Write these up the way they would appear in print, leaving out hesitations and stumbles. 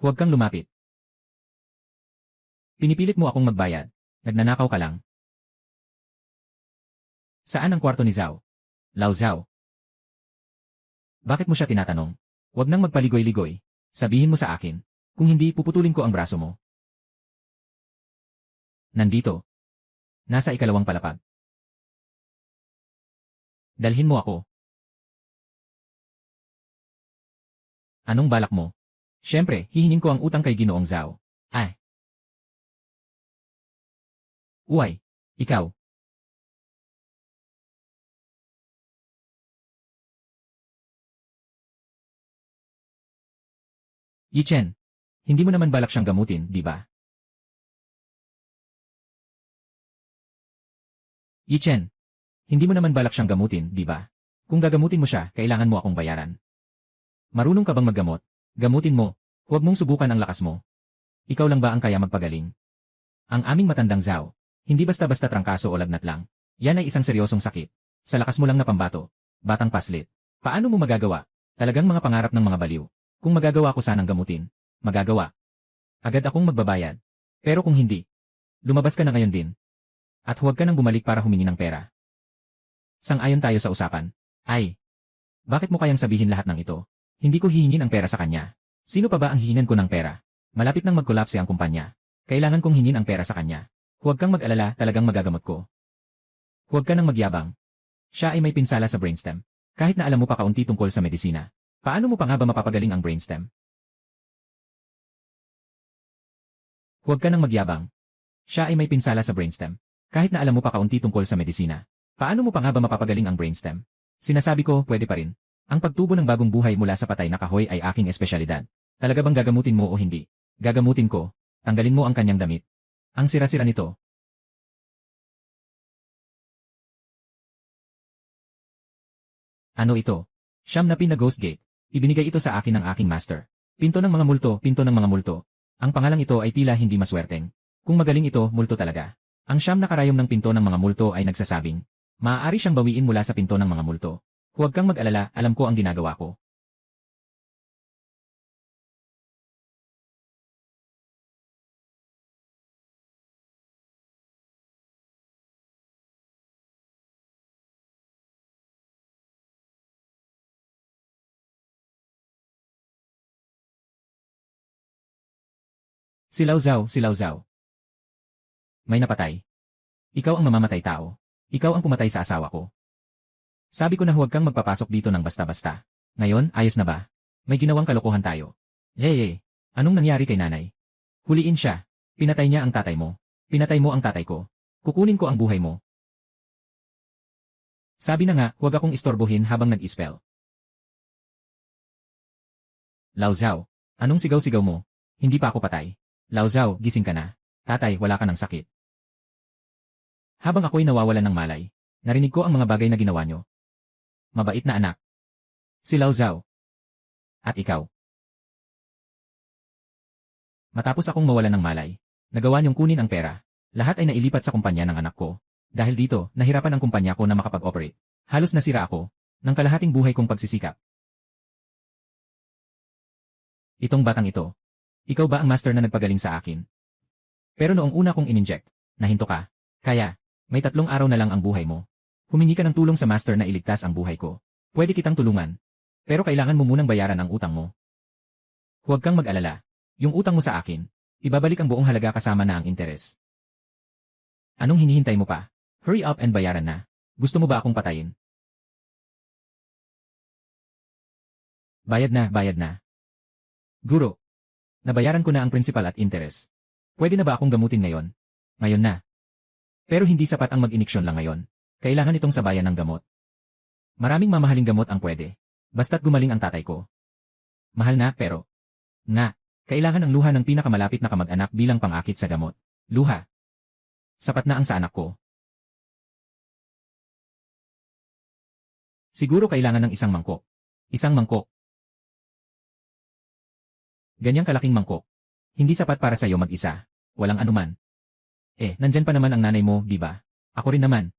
Huwag kang lumapit. Pinipilit mo akong magbayad. Nagnanakaw ka lang. Saan ang kwarto ni Zhao? Lao Zhao. Bakit mo siya tinatanong? Huwag nang magpaligoy-ligoy. Sabihin mo sa akin. Kung hindi, puputulin ko ang braso mo. Nandito. Nasa ikalawang palapag. Dalhin mo ako. Anong balak mo? Siyempre, hihingin ko ang utang kay Ginoong Zhao. Ay. Uy, ikaw. Yi Chen, hindi mo naman balak siyang gamutin, di ba? Yi Chen, hindi mo naman balak siyang gamutin, di ba? Kung gagamutin mo siya, kailangan mo akong bayaran. Marunong ka bang maggamot? Gamutin mo. Huwag mong subukan ang lakas mo. Ikaw lang ba ang kaya magpagaling? Ang aming matandang Zhao, hindi basta-basta trangkaso o lagnat lang. Yan ay isang seryosong sakit. Sa lakas mo lang na pambato. Batang paslit. Paano mo magagawa? Talagang mga pangarap ng mga baliw. Kung magagawa ko sanang gamutin, magagawa. Agad akong magbabayad. Pero kung hindi, lumabas ka na ngayon din. At huwag ka nang bumalik para humingi ng pera. Sang-ayon tayo sa usapan. Ay, bakit mo kayang sabihin lahat ng ito? Hindi ko hihingin ang pera sa kanya. Sino pa ba ang hihingan ko ng pera? Malapit nang magkolapse ang kumpanya. Kailangan kong hingin ang pera sa kanya. Huwag kang mag-alala, talagang magagamot ko. Huwag ka nang magyabang. Siya ay may pinsala sa brainstem. Kahit na alam mo pa kaunti tungkol sa medisina. Paano mo pa nga ba mapapagaling ang brainstem? Huwag ka nang magyabang. Siya ay may pinsala sa brainstem. Kahit na alam mo pa kaunti tungkol sa medisina. Paano mo pa nga ba mapapagaling ang brainstem? Sinasabi ko, pwede pa rin. Ang pagtubo ng bagong buhay mula sa patay na kahoy ay aking espesyalidad. Talaga bang gagamutin mo o hindi? Gagamutin ko. Tanggalin mo ang kanyang damit. Ang sira-sira nito. Ano ito? Siyam na pin na ghost gate. Ibinigay ito sa akin ng aking master. Pinto ng mga multo, pinto ng mga multo. Ang pangalang ito ay tila hindi maswerteng. Kung magaling ito, multo talaga. Ang siyam na karayom ng pinto ng mga multo ay nagsasabing, maaari siyang bawiin mula sa pinto ng mga multo. Huwag kang mag-alala, alam ko ang ginagawa ko. Si Lao Zhao, si Lao Zhao. May napatay. Ikaw ang mamamatay tao. Ikaw ang pumatay sa asawa ko. Sabi ko na huwag kang magpapasok dito ng basta-basta. Ngayon, ayos na ba? May ginawang kalokohan tayo. Hey, anong nangyari kay nanay? Huliin siya. Pinatay niya ang tatay mo. Pinatay mo ang tatay ko. Kukunin ko ang buhay mo. Sabi na nga, huwag akong istorbohin habang nag-spell. Lao Zhao, anong sigaw-sigaw mo? Hindi pa ako patay. Lao Zhao, gising ka na. Tatay, wala ka ng sakit. Habang ako'y nawawalan ng malay, narinig ko ang mga bagay na ginawa nyo. Mabait na anak. Si Lao Zhao. At ikaw. Matapos akong mawalan ng malay, nagawa niyong kunin ang pera. Lahat ay nailipat sa kumpanya ng anak ko. Dahil dito, nahirapan ang kumpanya ko na makapag-operate. Halos nasira ako ng kalahating buhay kong pagsisikap. Itong batang ito. Ikaw ba ang master na nagpagaling sa akin? Pero noong una kong in-inject, nahinto ka. Kaya, may 3 araw na lang ang buhay mo. Humingi ka ng tulong sa master na iligtas ang buhay ko. Pwede kitang tulungan. Pero kailangan mo munang bayaran ang utang mo. Huwag kang mag-alala. Yung utang mo sa akin, ibabalik ang buong halaga kasama na ang interes. Anong hinihintay mo pa? Hurry up and bayaran na. Gusto mo ba akong patayin? Bayad na, bayad na. Guro, nabayaran ko na ang principal at interes. Pwede na ba akong gamutin ngayon? Ngayon na. Pero hindi sapat ang mag-iniksyon lang ngayon. Kailangan itong sabayan ng gamot. Maraming mamahaling gamot ang pwede. Basta't gumaling ang tatay ko. Mahal na, pero... Nga, kailangan ang luha ng pinakamalapit na kamag-anak bilang pang-akit sa gamot. Luha. Sapat na ang sa anak ko. Siguro kailangan ng isang mangkok. Isang mangkok. Ganyang kalaking mangkok. Hindi sapat para sa iyo mag-isa. Walang anuman. Nandyan pa naman ang nanay mo, di ba? Ako rin naman.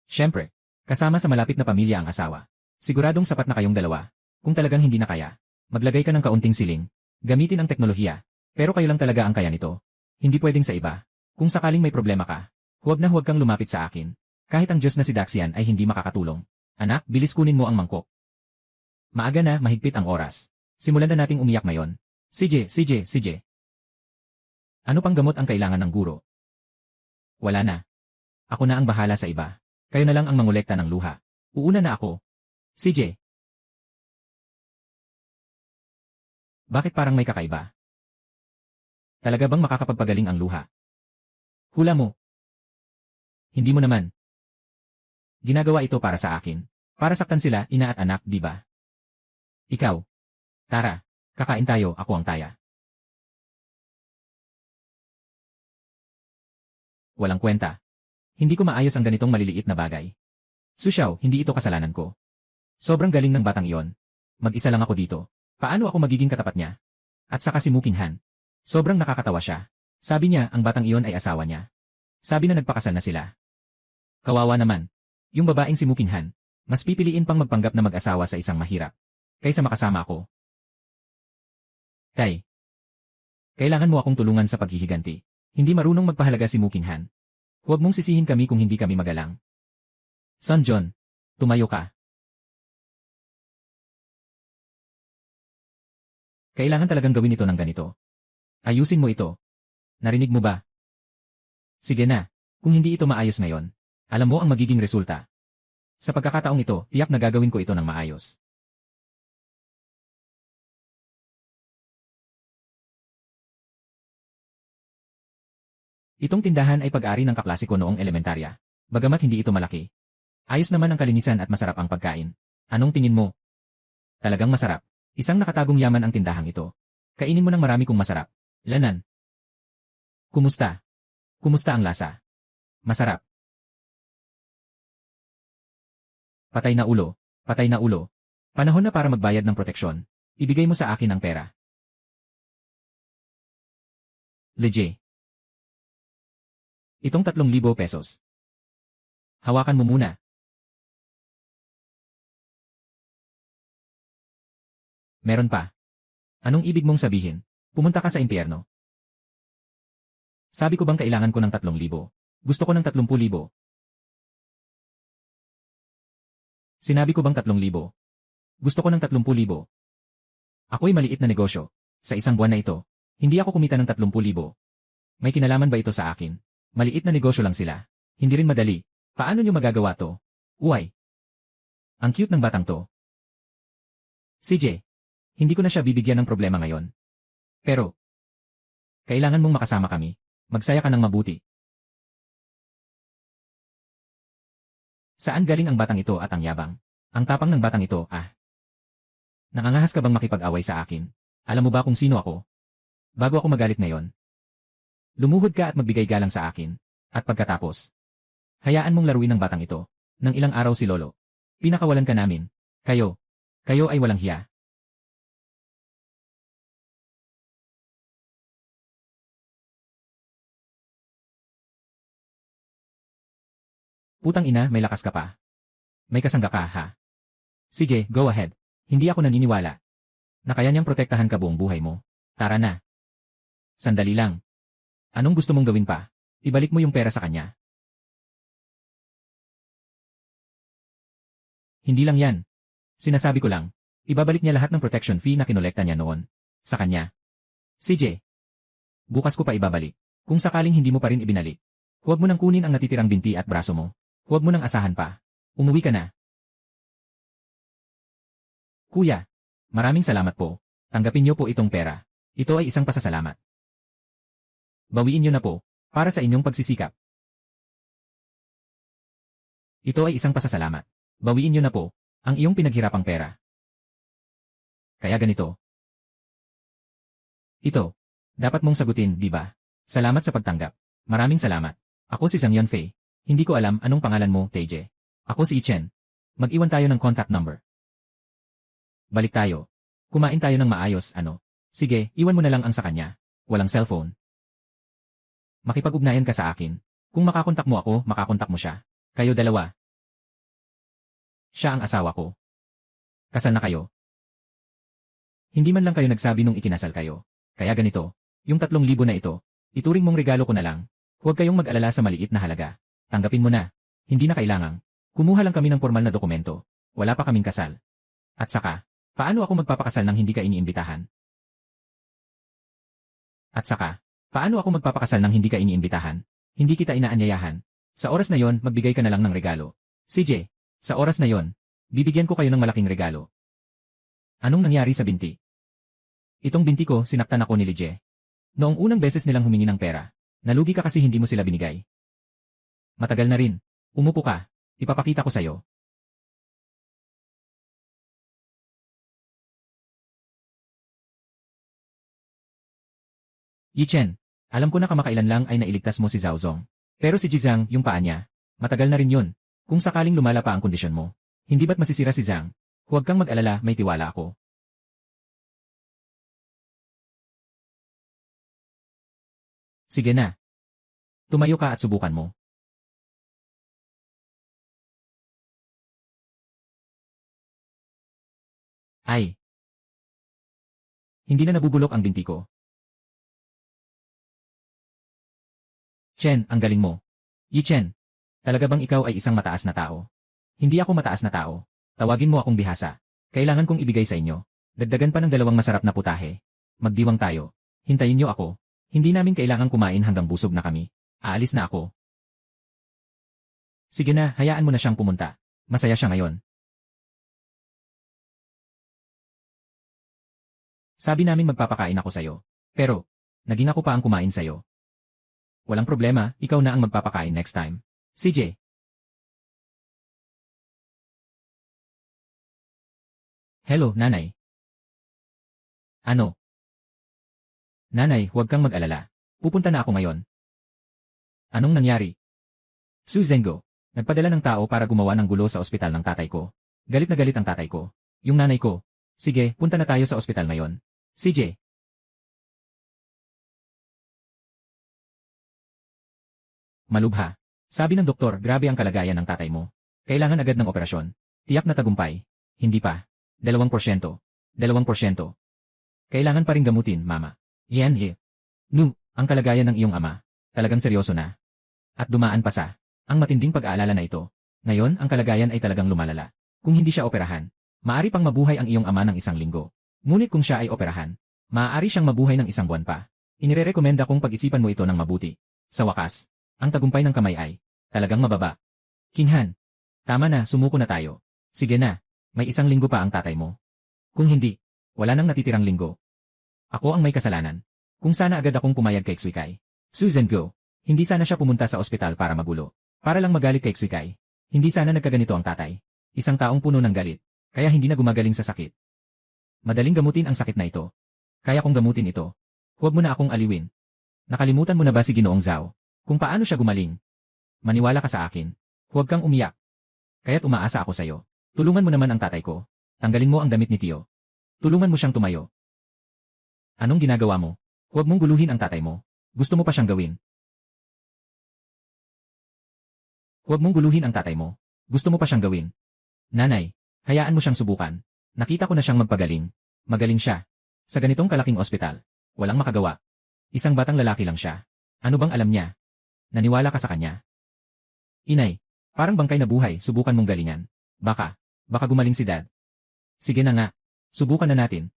Siyempre, kasama sa malapit na pamilya ang asawa. Siguradong sapat na kayong dalawa. Kung talagang hindi na kaya, maglagay ka ng kaunting siling. Gamitin ang teknolohiya. Pero kayo lang talaga ang kaya nito. Hindi pwedeng sa iba. Kung sakaling may problema ka, huwag kang lumapit sa akin. Kahit ang Diyos na si Daxian ay hindi makakatulong. Anak, bilis kunin mo ang mangkok. Maaga na, mahigpit ang oras. Simulan na nating umiyak ngayon. CJ. Ano pang gamot ang kailangan ng guro? Wala na. Ako na ang bahala sa iba. Kayo na lang ang mangolekta ng luha. Uuna na ako. CJ. Bakit parang may kakaiba? Talaga bang makakapagpagaling ang luha? Hula mo. Hindi mo naman. Ginagawa ito para sa akin. Para saktan sila, ina at anak, di ba? Ikaw. Tara, kakain tayo, ako ang taya. Walang kwenta. Hindi ko maayos ang ganitong maliliit na bagay. Susyaw, hindi ito kasalanan ko. Sobrang galing ng batang iyon. Mag-isa lang ako dito. Paano ako magiging katapat niya? At saka si Mukinhan. Sobrang nakakatawa siya. Sabi niya ang batang iyon ay asawa niya. Sabi na nagpakasal na sila. Kawawa naman. Yung babaeng si Mukinhan, mas pipiliin pang magpanggap na mag-asawa sa isang mahirap. Kaysa makasama ako. Tay. Kailangan mo akong tulungan sa paghihiganti. Hindi marunong magpahalaga si Mukinhan. Huwag mong sisihin kami kung hindi kami magalang. Son John, tumayo ka. Kailangan talagang gawin ito ng ganito. Ayusin mo ito. Narinig mo ba? Sige na, kung hindi ito maayos ngayon, alam mo ang magiging resulta. Sa pagkakataong ito, tiyak na gagawin ko ito ng maayos. Itong tindahan ay pag-ari ng kaklase ko noong elementarya. Bagamat hindi ito malaki. Ayos naman ang kalinisan at masarap ang pagkain. Anong tingin mo? Talagang masarap. Isang nakatagong yaman ang tindahang ito. Kainin mo ng marami kung masarap. Lanan. Kumusta? Kumusta ang lasa? Masarap. Patay na ulo. Patay na ulo. Panahon na para magbayad ng proteksyon. Ibigay mo sa akin ang pera. Leje. Itong 3,000 pesos. Hawakan mo muna. Meron pa. Anong ibig mong sabihin? Pumunta ka sa impyerno. Sabi ko bang kailangan ko ng 3,000? Gusto ko ng 30,000. Sinabi ko bang 3,000? Gusto ko ng 30,000. Ako'y maliit na negosyo. Sa isang buwan na ito, hindi ako kumita ng 30,000. May kinalaman ba ito sa akin? Maliit na negosyo lang sila. Hindi rin madali. Paano nyo magagawa to? Uway. Ang cute ng batang to. CJ. Hindi ko na siya bibigyan ng problema ngayon. Pero, kailangan mong makasama kami. Magsaya ka ng mabuti. Saan galing ang batang ito at ang yabang? Ang tapang ng batang ito, ah. Nangangahas ka bang makipag-away sa akin? Alam mo ba kung sino ako? Bago ako magalit ngayon. Lumuhod ka at magbigay galang sa akin. At pagkatapos, hayaan mong laruin ng batang ito. Nang ilang araw si Lolo. Pinakawalan ka namin. Kayo ay walang hiya. Putang ina, may lakas ka pa. May kasangga ka, ha? Sige, go ahead. Hindi ako naniniwala na kaya niyang protektahan ka buong buhay mo. Tara na. Sandali lang. Anong gusto mong gawin pa? Ibalik mo yung pera sa kanya. Hindi lang yan. Sinasabi ko lang, ibabalik niya lahat ng protection fee na kinolekta niya noon. Sa kanya. CJ. Bukas ko pa ibabalik. Kung sakaling hindi mo pa rin ibinalik, huwag mo nang kunin ang natitirang binti at braso mo. Huwag mo nang asahan pa. Umuwi ka na. Kuya, maraming salamat po. Tanggapin niyo po itong pera. Ito ay isang pasasalamat. Bawiin niyo na po, para sa inyong pagsisikap. Ito ay isang pasasalamat. Bawiin niyo na po, ang iyong pinaghirapang pera. Kaya ganito. Ito, dapat mong sagutin, di ba? Salamat sa pagtanggap. Maraming salamat. Ako si Zhang Yunfei. Hindi ko alam anong pangalan mo, Teje. Ako si Chen. Mag-iwan tayo ng contact number. Balik tayo. Kumain tayo ng maayos, ano? Sige, iwan mo na lang ang sa kanya. Walang cellphone. Makipag-ugnayan ka sa akin. Kung makakontak mo ako, makakontak mo siya. Kayo dalawa. Siya ang asawa ko. Kasal na kayo. Hindi man lang kayo nagsabi nung ikinasal kayo. Kaya ganito. Yung 3,000 na ito, ituring mong regalo ko na lang. Huwag kayong mag-alala sa maliit na halaga. Tanggapin mo na. Hindi na kailangang. Kumuha lang kami ng formal na dokumento. Wala pa kaming kasal. At saka, paano ako magpapakasal nang hindi ka iniimbitahan? At saka, paano ako magpapakasal nang hindi ka iniimbitahan? Hindi kita inaanyayahan. Sa oras na yon, magbigay ka na lang ng regalo. CJ, sa oras na yon, bibigyan ko kayo ng malaking regalo. Anong nangyari sa binti? Itong binti ko, sinaktan ako ni Lige. Noong unang beses nilang humingi ng pera, nalugi ka kasi hindi mo sila binigay. Matagal na rin. Umupo ka. Ipapakita ko sa'yo. Yichen, alam ko na kamakailan lang ay nailigtas mo si Zhao Zong. Pero si Jizang, yung paa niya, matagal na rin yun. Kung sakaling lumala pa ang kondisyon mo, hindi ba't masisira si Zhang? Huwag kang mag-alala, may tiwala ako. Sige na. Tumayo ka at subukan mo. Ay. Hindi na nabubulok ang binti ko. Chen, ang galing mo. Yi Chen, talaga bang ikaw ay isang mataas na tao? Hindi ako mataas na tao. Tawagin mo akong bihasa. Kailangan kong ibigay sa inyo. Dagdagan pa ng 2 masarap na putahe. Magdiwang tayo. Hintayin niyo ako. Hindi namin kailangang kumain hanggang busog na kami. Aalis na ako. Sige na, hayaan mo na siyang pumunta. Masaya siya ngayon. Sabi namin magpapakain ako sa'yo. Pero, naging ako pa ang kumain sa'yo. Walang problema, ikaw na ang magpapakain next time. CJ. Hello, nanay. Ano? Nanay, huwag kang mag-alala. Pupunta na ako ngayon. Anong nangyari? Su Zhengo, nagpadala ng tao para gumawa ng gulo sa ospital ng tatay ko. Galit na galit ang tatay ko. Yung nanay ko. Sige, punta na tayo sa ospital ngayon. CJ. Malubha. Sabi ng doktor, grabe ang kalagayan ng tatay mo. Kailangan agad ng operasyon. Tiyak na tagumpay. Hindi pa. 2%. 2%. Kailangan pa rin gamutin, mama. Yan he. Nu, ang kalagayan ng iyong ama. Talagang seryoso na. At dumaan pa sa ang matinding pag-aalala na ito. Ngayon, ang kalagayan ay talagang lumalala. Kung hindi siya operahan, maaari pang mabuhay ang iyong ama ng 1 linggo. Ngunit kung siya ay operahan, maaari siyang mabuhay ng 1 buwan pa. Inirerekomenda kong pag-isipan mo ito ng mabuti. Sa wakas, ang tagumpay ng kamay ay talagang mababa. Kinhan, tama na, sumuko na tayo. Sige na, may 1 linggo pa ang tatay mo. Kung hindi, wala nang natitirang linggo. Ako ang may kasalanan. Kung sana agad akong pumayag kay Xwikay. Susan Go, hindi sana siya pumunta sa ospital para magulo. Para lang magalit kay Xwikay. Hindi sana nagkaganito ang tatay. Isang taong puno ng galit, kaya hindi na gumagaling sa sakit. Madaling gamutin ang sakit na ito. Kaya kong gamutin ito. Huwag mo na akong aliwin. Nakalimutan mo na ba si Ginoong Zhao? Kung paano siya gumaling? Maniwala ka sa akin. Huwag kang umiyak. Kaya't umaasa ako sa'yo. Tulungan mo naman ang tatay ko. Tanggalin mo ang damit ni Tio. Tulungan mo siyang tumayo. Anong ginagawa mo? Huwag mong guluhin ang tatay mo. Gusto mo pa siyang gawin. Huwag mong guluhin ang tatay mo. Gusto mo pa siyang gawin. Nanay, hayaan mo siyang subukan. Nakita ko na siyang magpagaling. Magaling siya. Sa ganitong kalaking ospital, walang makagawa. Isang batang lalaki lang siya. Ano bang alam niya? Naniwala ka sa kanya? Inay, parang bangkay na buhay, subukan mong galingan. Baka gumaling si Dad. Sige na nga, subukan na natin.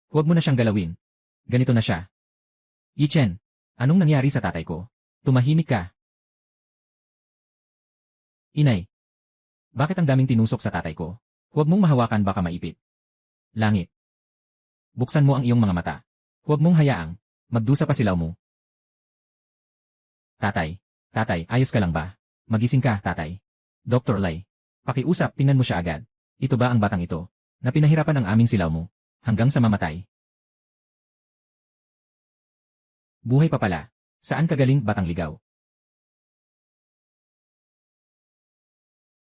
Huwag mo na siyang galawin. Ganito na siya. Yichen, anong nangyari sa tatay ko? Tumahimik ka. Inay, bakit ang daming tinusok sa tatay ko? Huwag mong mahawakan baka maipit. Langit. Buksan mo ang iyong mga mata. Huwag mong hayaang magdusa pa silaw mo. Tatay, ayos ka lang ba? Magising ka, tatay. Dr. Lai, pakiusap, tingnan mo siya agad. Ito ba ang batang ito, na pinahirapan ang aming silaw mo, hanggang sa mamatay? Buhay pa pala. Saan ka galing, batang ligaw?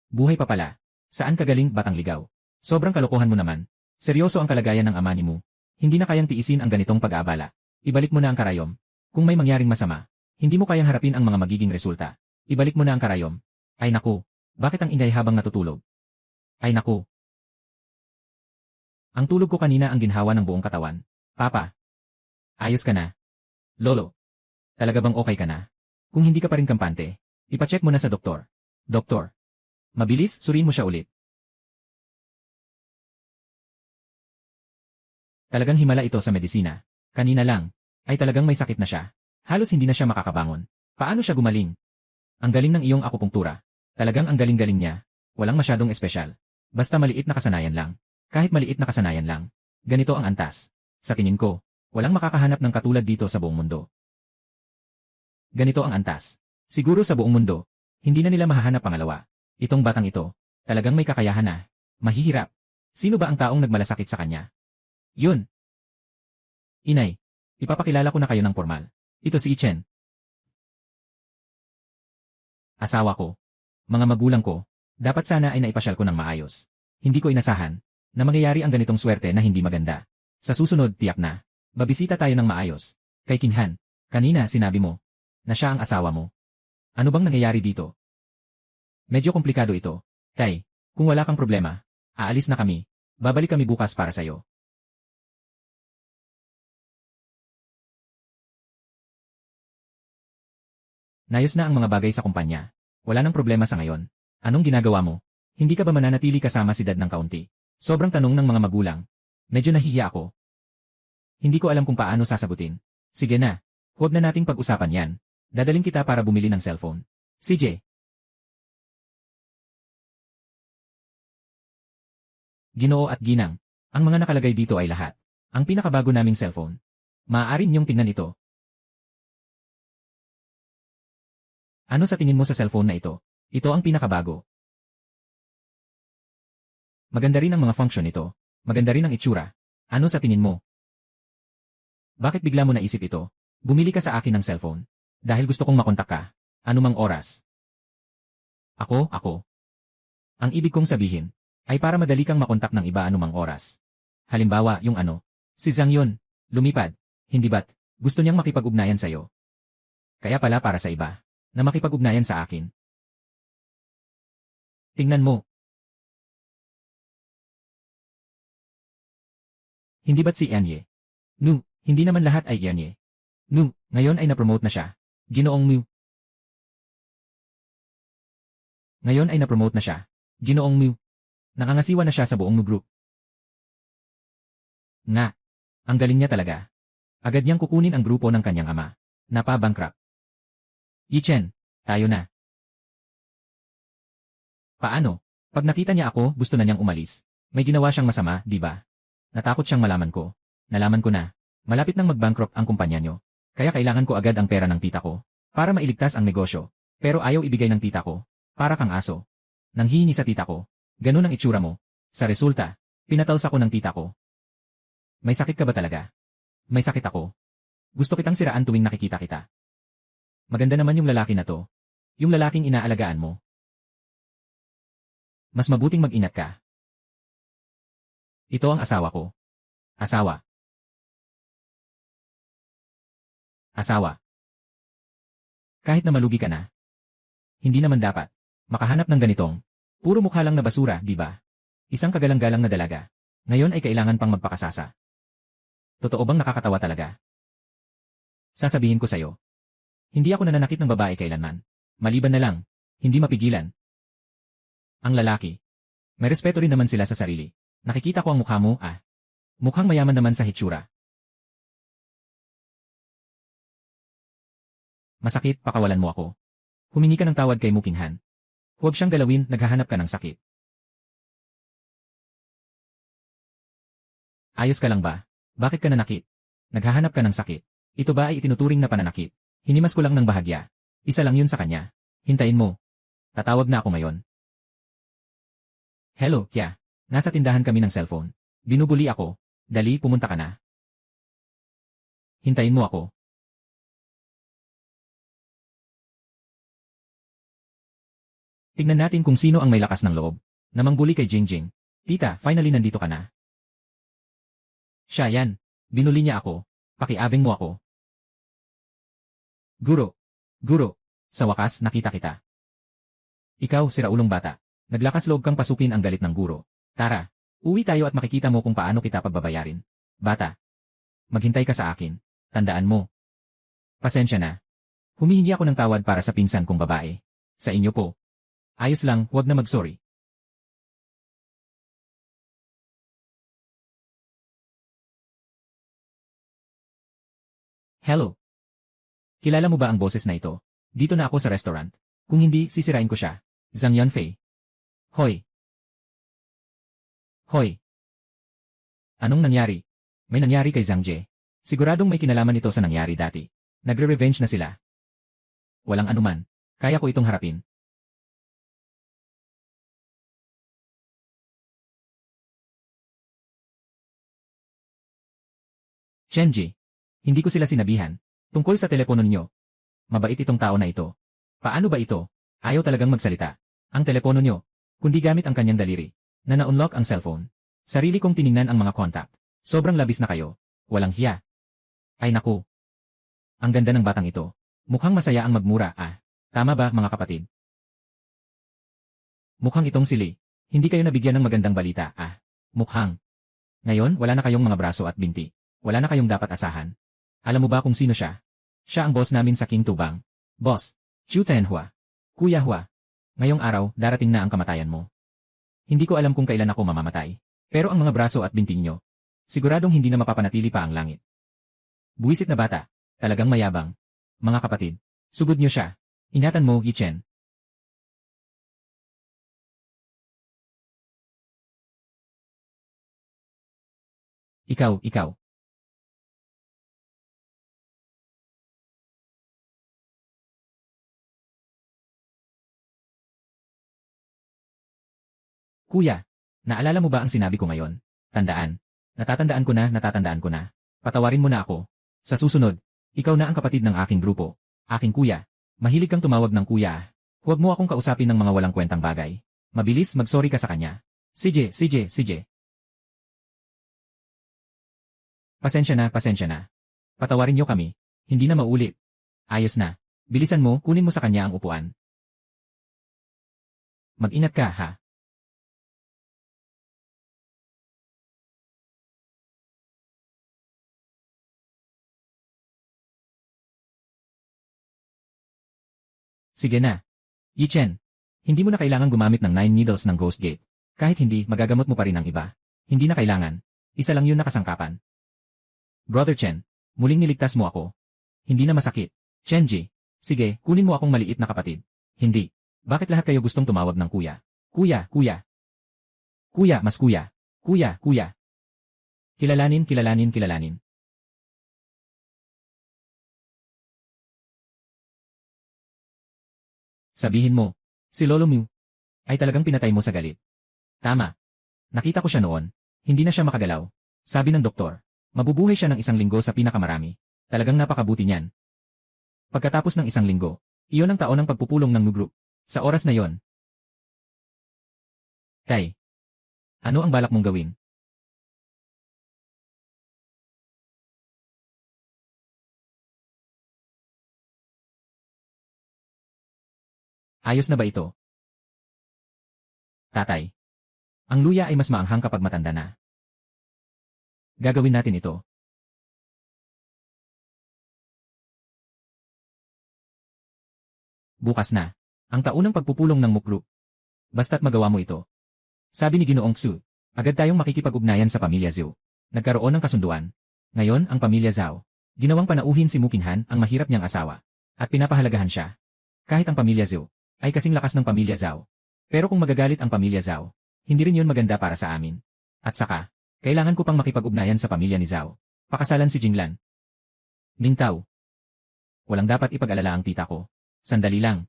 Buhay pa pala. Saan ka galing, batang ligaw? Sobrang kalokohan mo naman. Seryoso ang kalagayan ng ama ni mo. Hindi na kayang tiisin ang ganitong pag-aabala. Ibalik mo na ang karayom. Kung may mangyaring masama, Hindi mo kayang harapin ang mga magiging resulta. Ibalik mo na ang karayom. Ay naku, bakit ang ingay habang natutulog? Ay naku. Ang tulog ko kanina ang ginhawa ng buong katawan. Papa. Ayos ka na. Lolo. Talaga bang okay ka na? Kung hindi ka pa rin kampante, ipacheck mo na sa doktor. Doktor. Mabilis, suriin mo siya ulit. Talagang himala ito sa medisina. Kanina lang, ay talagang may sakit na siya. Halos hindi na siya makakabangon. Paano siya gumaling? Ang galing ng iyong akupunktura. Talagang ang galing-galing niya. Walang masyadong espesyal. Basta maliit na kasanayan lang. Kahit maliit na kasanayan lang. Ganito ang antas. Sa tingin ko, walang makakahanap ng katulad dito sa buong mundo. Ganito ang antas. Siguro sa buong mundo, hindi na nila mahahanap pangalawa. Itong batang ito, talagang may kakayahan na. Mahihirap. Sino ba ang taong nagmalasakit sa kanya? Yun. Inay, ipapakilala ko na kayo ng formal. Ito si Ichen. Asawa ko. Mga magulang ko. Dapat sana ay naipasyal ko ng maayos. Hindi ko inasahan na mangyayari ang ganitong swerte na hindi maganda. Sa susunod, tiyak na. Babisita tayo ng maayos. Kay Kinhan, kanina sinabi mo na siya ang asawa mo. Ano bang nangyayari dito? Medyo komplikado ito. Kay, kung wala kang problema, aalis na kami. Babalik kami bukas para sa'yo. Nayos na ang mga bagay sa kumpanya. Wala nang problema sa ngayon. Anong ginagawa mo? Hindi ka ba mananatili kasama si Dad ng kaunti? Sobrang tanong ng mga magulang. Medyo nahihiya ako. Hindi ko alam kung paano sasagutin. Sige na. Huwag na nating pag-usapan yan. Dadaling kita para bumili ng cellphone. CJ. Ginoo at Ginang. Ang mga nakalagay dito ay lahat. Ang pinakabago naming cellphone. Maaari niyong tingnan ito. Ano sa tingin mo sa cellphone na ito? Ito ang pinakabago. Maganda rin ang mga function nito. Maganda rin ang itsura. Ano sa tingin mo? Bakit bigla mo naisip ito? Bumili ka sa akin ng cellphone. Dahil gusto kong makontak ka. Anumang oras. Ako. Ang ibig kong sabihin, ay para madali kang makontak ng iba anumang oras. Halimbawa, yung ano. Si Zhang yun. Lumipad. Hindi ba't gusto niyang makipag-ugnayan sa'yo? Kaya pala para sa iba. Na makipag-ugnayan sa akin. Tingnan mo. Hindi ba't si Anye? Nu, hindi naman lahat ay Anye. Nu, ngayon ay na-promote na siya. Ginoong Mu. Ngayon ay na-promote na siya. Ginoong Mu. Nakangasiwa na siya sa buong Mu group. Nga. Ang galing niya talaga. Agad niyang kukunin ang grupo ng kanyang ama. Napa-bankrupt. Yichen, tayo na. Paano? Pag nakita niya ako, gusto na niyang umalis. May ginawa siyang masama, di ba? Natakot siyang malaman ko. Nalaman ko na. Malapit nang mag-bankrupt ang kumpanya niyo. Kaya kailangan ko agad ang pera ng tita ko. Para mailigtas ang negosyo. Pero ayaw ibigay ng tita ko. Para kang aso. Nanghihingi sa tita ko. Ganun ang itsura mo. Sa resulta, pinatalsa ko ng tita ko. May sakit ka ba talaga? May sakit ako. Gusto kitang siraan tuwing nakikita kita. Maganda naman yung lalaki na to. Yung lalaking inaalagaan mo. Mas mabuting mag-ingat ka. Ito ang asawa ko. Asawa. Asawa. Kahit na malugi ka na. Hindi naman dapat makahanap ng ganitong puro mukha lang na basura, di ba? Isang kagalang-galang na dalaga. Ngayon ay kailangan pang magpakasasa. Totoo bang nakakatawa talaga? Sasabihin ko sa'yo. Hindi ako nananakit ng babae kailanman. Maliban na lang, hindi mapigilan. Ang lalaki. May respeto rin naman sila sa sarili. Nakikita ko ang mukha mo, ah. Mukhang mayaman naman sa hitsura. Masakit, pakawalan mo ako. Humingi ka ng tawad kay Mukinghan. Huwag siyang galawin, naghahanap ka ng sakit. Ayos ka lang ba? Bakit ka nanakit? Naghahanap ka ng sakit. Ito ba ay itinuturing na pananakit? Hinimas ko lang ng bahagya. Isa lang yun sa kanya. Hintayin mo. Tatawag na ako ngayon. Hello, Kya. Nasa tindahan kami ng cellphone. Binubuli ako. Dali, pumunta ka na. Hintayin mo ako. Tignan natin kung sino ang may lakas ng loob. Namangbuli kay Jingjing. Tita, finally nandito ka na. Siya yan. Binuli niya ako. Pakiabing mo ako. Guro, Guro, sa wakas nakita kita. Ikaw, siraulong bata. Naglakas loob kang pasukin ang galit ng guro. Tara, uwi tayo at makikita mo kung paano kita pagbabayarin. Bata, maghintay ka sa akin. Tandaan mo. Pasensya na. Humihingi ako ng tawad para sa pinsan kong babae. Sa inyo po. Ayos lang, huwag na mag-sorry. Hello. Kilala mo ba ang boses na ito? Dito na ako sa restaurant. Kung hindi, sisirain ko siya. Zhang Yanfei. Hoy. Hoy. Anong nangyari? May nangyari kay Zhang Jie. Siguradong may kinalaman ito sa nangyari dati. Nagre-revenge na sila. Walang anuman. Kaya ko itong harapin. Chenji. Hindi ko sila sinabihan. Tungkol sa telepono ninyo. Mabait itong tao na ito. Paano ba ito? Ayaw talagang magsalita. Ang telepono nyo. Kundi gamit ang kanyang daliri. Na na-unlock ang cellphone. Sarili kong tiningnan ang mga contact. Sobrang labis na kayo. Walang hiya. Ay naku. Ang ganda ng batang ito. Mukhang masaya ang magmura, ah. Tama ba, mga kapatid? Mukhang itong sili. Hindi kayo nabigyan ng magandang balita, ah. Mukhang. Ngayon, wala na kayong mga braso at binti. Wala na kayong dapat asahan. Alam mo ba kung sino siya? Siya ang boss namin sa King Tubang. Boss, Chu Tenhua. Kuya Hua. Ngayong araw, darating na ang kamatayan mo. Hindi ko alam kung kailan ako mamamatay. Pero ang mga braso at binti niyo, siguradong hindi na mapapanatili pa ang langit. Buwisit na bata. Talagang mayabang. Mga kapatid, sugod niyo siya. Ingatan mo, Yichen. Ikaw. Kuya, naalala mo ba ang sinabi ko ngayon? Tandaan. Natatandaan ko na. Patawarin mo na ako. Sa susunod, ikaw na ang kapatid ng aking grupo. Aking kuya. Mahilig kang tumawag ng kuya, ah. Huwag mo akong kausapin ng mga walang kwentang bagay. Mabilis mag-sorry ka sa kanya. Sige. Pasensya na. Patawarin niyo kami. Hindi na maulit. Ayos na. Bilisan mo, kunin mo sa kanya ang upuan. Mag-ingat ka, ha? Sige na. Yichen, hindi mo na kailangan gumamit ng 9 needles ng Ghost Gate. Kahit hindi, magagamot mo pa rin ang iba. Hindi na kailangan. Isa lang yun na kasangkapan. Brother Chen, muling niligtas mo ako. Hindi na masakit. Chenji, sige, kunin mo akong maliit na kapatid. Hindi. Bakit lahat kayo gustong tumawag ng kuya? Kuya. Kuya, mas kuya. Kuya. Kilalanin. Sabihin mo, si Lolo Mu ay talagang pinatay mo sa galit. Tama. Nakita ko siya noon. Hindi na siya makagalaw. Sabi ng doktor, mabubuhay siya ng 1 linggo sa pinakamarami. Talagang napakabuti niyan. Pagkatapos ng 1 linggo, iyon ang taon ng pagpupulong ng Nu Group. Sa oras na yon. Tay, ano ang balak mong gawin? Ayos na ba ito? Tatay. Ang luya ay mas maanghang kapag matanda na. Gagawin natin ito. Bukas na. Ang taunang pagpupulong ng Mukru. Basta't magawa mo ito. Sabi ni Ginoong Su, agad tayong makikipag-ugnayan sa pamilya Zhou. Nagkaroon ng kasunduan. Ngayon, ang pamilya Zhao, ginawang panauhin si Mukinhan ang mahirap niyang asawa. At pinapahalagahan siya. Kahit ang pamilya Zhou ay kasing lakas ng pamilya Zhao. Pero kung magagalit ang pamilya Zhao, hindi rin yun maganda para sa amin. At saka, kailangan ko pang makipag-ugnayan sa pamilya ni Zhao. Pakasalan si Jinglan. Ningtao. Walang dapat ipag-alala ang tita ko. Sandali lang.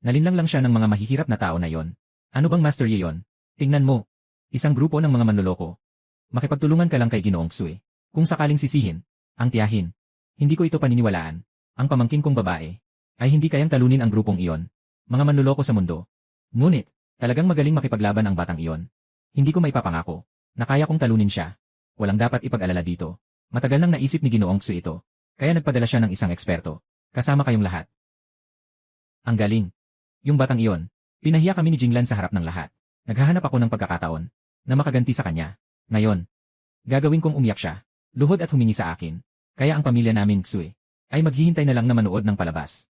Nalinlang lang siya ng mga mahihirap na tao na yon. Ano bang Master Yi yon? Tingnan mo. Isang grupo ng mga manloloko. Makipagtulungan ka lang kay Ginoong Sui. Kung sakaling sisihin, ang tiyahin. Hindi ko ito paniniwalaan. Ang pamangkin kong babae ay hindi kayang talunin ang grupong iyon. Mga manloloko sa mundo. Ngunit, talagang magaling makipaglaban ang batang iyon. Hindi ko maipapangako na kaya kong talunin siya. Walang dapat ipag-alala dito. Matagal nang naisip ni Ginoong Sui ito. Kaya nagpadala siya ng isang eksperto. Kasama kayong lahat. Ang galing. Yung batang iyon, pinahiya kami ni Jinglan sa harap ng lahat. Naghahanap ako ng pagkakataon na makaganti sa kanya. Ngayon, gagawin kong umiyak siya, luhod at humingi sa akin. Kaya ang pamilya namin, Xue, ay maghihintay na lang na manood ng palabas.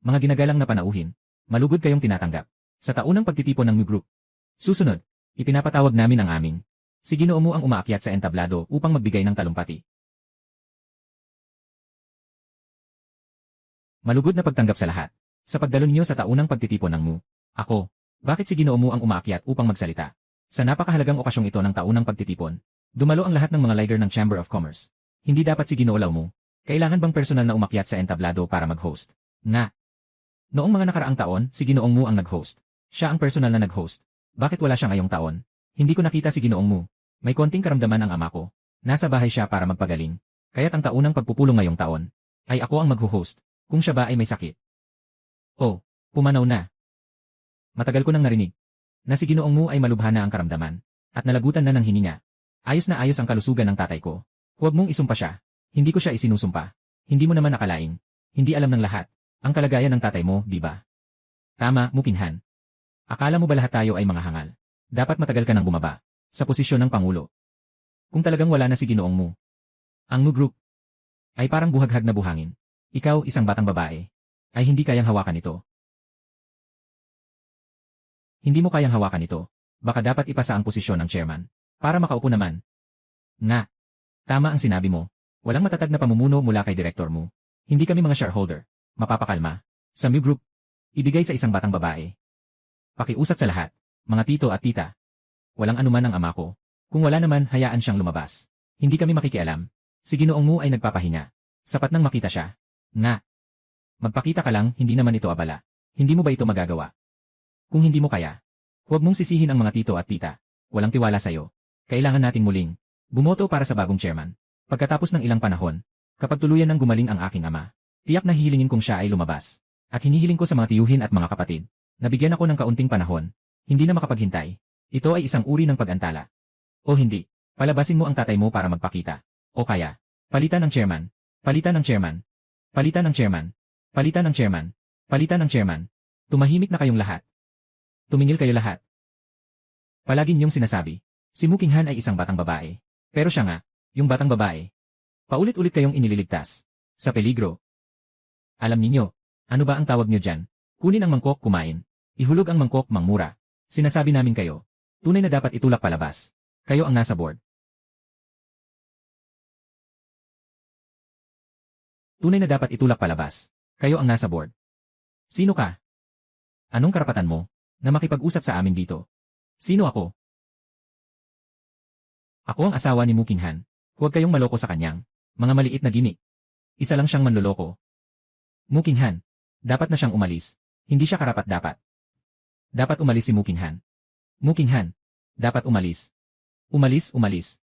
Mga ginagalang na panauhin, malugod kayong tinatanggap sa taunang pagtitipon ng Mu Group. Susunod, ipinapatawag namin ang aming si Ginoo Mu ang umaakyat sa entablado upang magbigay ng talumpati. Malugod na pagtanggap sa lahat. Sa pagdalo niyo sa taunang pagtitipon ng Mu. Ako, bakit si Ginoo Mu ang umaakyat upang magsalita? Sa napakahalagang okasyong ito ng taunang pagtitipon, dumalo ang lahat ng mga leader ng Chamber of Commerce. Hindi dapat si Ginoo Mu. Kailangan bang personal na umakyat sa entablado para mag-host? Nga. Noong mga nakaraang taon, si Ginoong Mu ang nag-host. Siya ang personal na nag-host. Bakit wala siya ngayong taon? Hindi ko nakita si Ginoong Mu. May konting karamdaman ang ama ko. Nasa bahay siya para magpagaling. Kaya't ang taunang pagpupulong ngayong taon ay ako ang mag-host. Kung siya ba ay may sakit. Oh, pumanaw na. Matagal ko nang narinig na si Ginoong Mu ay malubha na ang karamdaman at nalagutan na ng hininga. Ayos na ayos ang kalusugan ng tatay ko. Huwag mong isumpa siya. Hindi ko siya isinusumpa. Hindi mo naman nakalain. Hindi alam ng lahat ang kalagayan ng tatay mo, di ba? Tama, Mukinhan. Akala mo ba lahat tayo ay mga hangal? Dapat matagal ka nang bumaba sa posisyon ng Pangulo. Kung talagang wala na si Ginoong Mu, ang Mu Group ay parang buhaghag na buhangin. Ikaw, isang batang babae, ay hindi kayang hawakan ito. Hindi mo kayang hawakan ito. Baka dapat ipasa ang posisyon ng chairman para makaupo naman. Nga. Tama ang sinabi mo. Walang matatag na pamumuno mula kay direktor mo. Hindi kami mga shareholder. Mapapakalma. Sa Mu Group, ibigay sa isang batang babae. Pakiusap sa lahat, mga tito at tita. Walang anuman ang ama ko. Kung wala naman, hayaan siyang lumabas. Hindi kami makikialam. Si Ginoong Mu ay nagpapahinga. Sapat nang makita siya. Nga. Magpakita ka lang, hindi naman ito abala. Hindi mo ba ito magagawa? Kung hindi mo kaya, huwag mong sisihin ang mga tito at tita. Walang tiwala sa'yo. Kailangan nating muling bumoto para sa bagong chairman. Pagkatapos ng ilang panahon, kapag tuluyan nang gumaling ang aking ama, tiyak na hihilingin kong siya ay lumabas. At hinihiling ko sa mga tiyuhin at mga kapatid, nabigyan ako ng kaunting panahon, hindi na makapaghintay. Ito ay isang uri ng pag-antala. O hindi, palabasin mo ang tatay mo para magpakita. O kaya, palitan ng chairman, palitan ng chairman, palitan ng chairman, palitan ng chairman, palitan ng chairman. Tumahimik na kayong lahat. Tumingil kayo lahat. Palagi niyong sinasabi, si Mukinhan ay isang batang babae. Pero siya nga, yung batang babae. Paulit-ulit kayong inililigtas. Sa peligro. Alam ninyo, ano ba ang tawag niyo dyan? Kunin ang mangkok, kumain. Ihulog ang mangkok, mangmura. Sinasabi namin kayo, tunay na dapat itulak palabas. Kayo ang nasa board. Tunay na dapat itulak palabas. Kayo ang nasa board. Sino ka? Anong karapatan mo na makipag-usap sa amin dito? Sino ako? Ako ang asawa ni Mukinhan. Huwag kayong maloko sa kanyang mga maliit na gimmick. Isa lang siyang manloloko. Mukinhan, dapat na siyang umalis. Hindi siya karapat-dapat. Dapat umalis si Mukinhan. Mukinhan, dapat umalis. Umalis.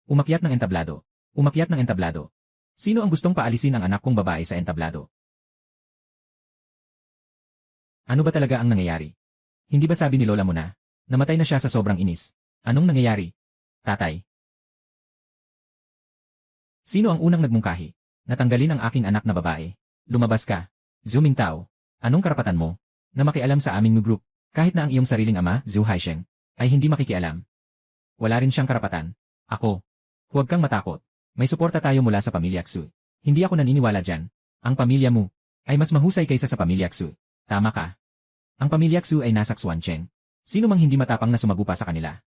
Umakyat ng entablado. Umakyat ng entablado. Sino ang gustong paalisin ang anak kong babae sa entablado? Ano ba talaga ang nangyayari? Hindi ba sabi ni lola mo na namatay na siya sa sobrang inis? Anong nangyayari? Tatay. Sino ang unang nagmungkahi? Natanggalin ang aking anak na babae. Lumabas ka. Zhu Mingtao. Anong karapatan mo na makialam sa aming Mu Group? Kahit na ang iyong sariling ama, Zhu Haisheng, ay hindi makikialam. Wala rin siyang karapatan. Ako. Huwag kang matakot. May suporta tayo mula sa pamilya Xu. Hindi ako naniniwala dyan. Ang pamilya mo ay mas mahusay kaysa sa pamilya Xu. Tama ka. Ang pamilya Xu ay nasa Xuancheng. Sino mang hindi matapang na sumagupa sa kanila?